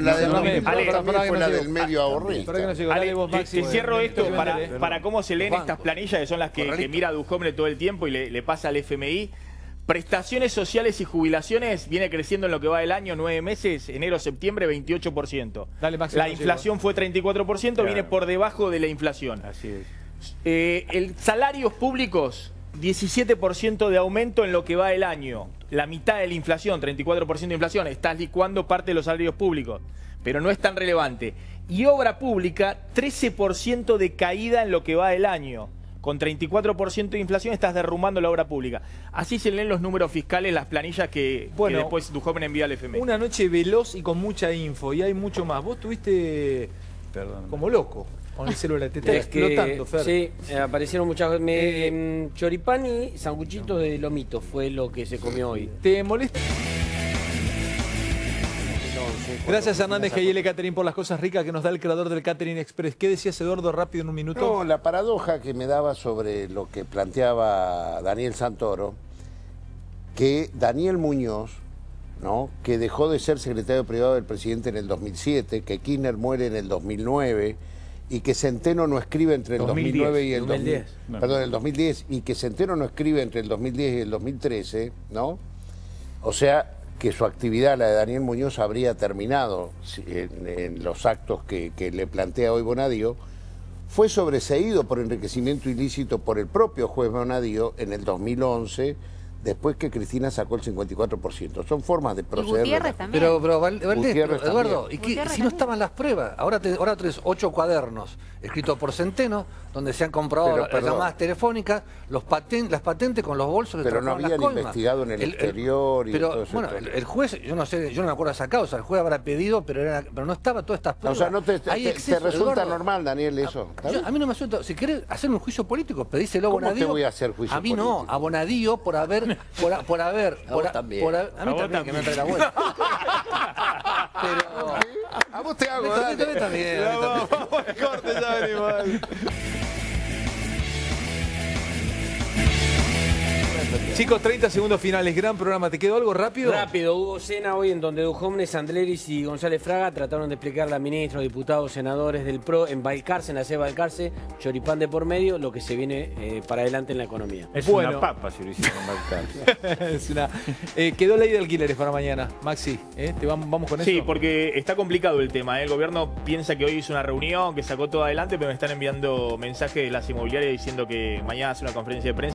la del medio también fue la del medio ahorrista. Te cierro esto para cómo se leen estas planillas, que son las que mira Duhovne todo el tiempo y le pasa al FMI. Prestaciones sociales y jubilaciones viene creciendo en lo que va del año, 9 meses, enero-septiembre, 28%. La inflación fue 34%, claro. Viene por debajo de la inflación. Así es. El salarios públicos, 17% de aumento en lo que va del año. La mitad de la inflación, 34% de inflación. Estás licuando parte de los salarios públicos, pero no es tan relevante. Y obra pública, 13% de caída en lo que va del año. Con 34% de inflación estás derrumbando la obra pública. Así se leen los números fiscales, las planillas que después Duhovne envía al FMI. Una noche veloz y con mucha info, y hay mucho más. Vos estuviste como loco con el celular, te está explotando, Fer. Sí, aparecieron muchas veces. Choripán y sanguchitos de lomito fue lo que se comió hoy. ¿Te molesta? Gracias Hernández Gayele Catering por las cosas ricas que nos da el creador del Catering Express. ¿Qué decías, Eduardo, rápido en un minuto? No, la paradoja que me daba sobre lo que planteaba Daniel Santoro, que Daniel Muñoz, ¿no?, que dejó de ser secretario privado del presidente en el 2007, que Kirchner muere en el 2009 y que Centeno no escribe entre el 2009 y el 2010. Perdón, el 2010, y que Centeno no escribe entre el 2010 y el 2013, ¿no? O sea, que su actividad, la de Daniel Muñoz, habría terminado en los actos que le plantea hoy Bonadío, fue sobreseído por enriquecimiento ilícito por el propio juez Bonadío en el 2011, después que Cristina sacó el 54%. Son formas de proceder. Gutiérrez también. Eduardo, ¿y qué, si no estaban las pruebas? Ahora tenés 8 cuadernos escritos por Centeno, donde se han comprobado las llamadas telefónicas, las patentes con los bolsos de pero no habían investigado en el exterior y todo eso. Bueno, el juez, yo no me acuerdo de esa causa, el juez habrá pedido, pero no estaba todas estas pruebas. O sea, no te resulta Eduardo, normal, Daniel, eso. A mí no me resulta. Si querés hacer un juicio político, pedíselo a Bonadío. ¿Cómo te voy a hacer juicio político? A mí no, a Bonadío por haber... A mí también, que me trae la vuelta. Pero... A vos te hago, también. Vamos al corte, ya venimos. Chicos, 30 segundos finales, gran programa. ¿Te quedó algo rápido? Rápido, hubo cena hoy en donde Duhovne, Sandleris y González Fraga trataron de explicarle a ministros, diputados, senadores del PRO en Balcarce, en la sede de Balcarce, choripán de por medio, lo que se viene para adelante en la economía. Es una papa si lo hiciste en Balcarce. Quedó ley de alquileres para mañana, Maxi. ¿Vamos con eso? Sí, porque está complicado el tema. El gobierno piensa que hoy hizo una reunión, que sacó todo adelante, pero me están enviando mensajes de las inmobiliarias diciendo que mañana hace una conferencia de prensa.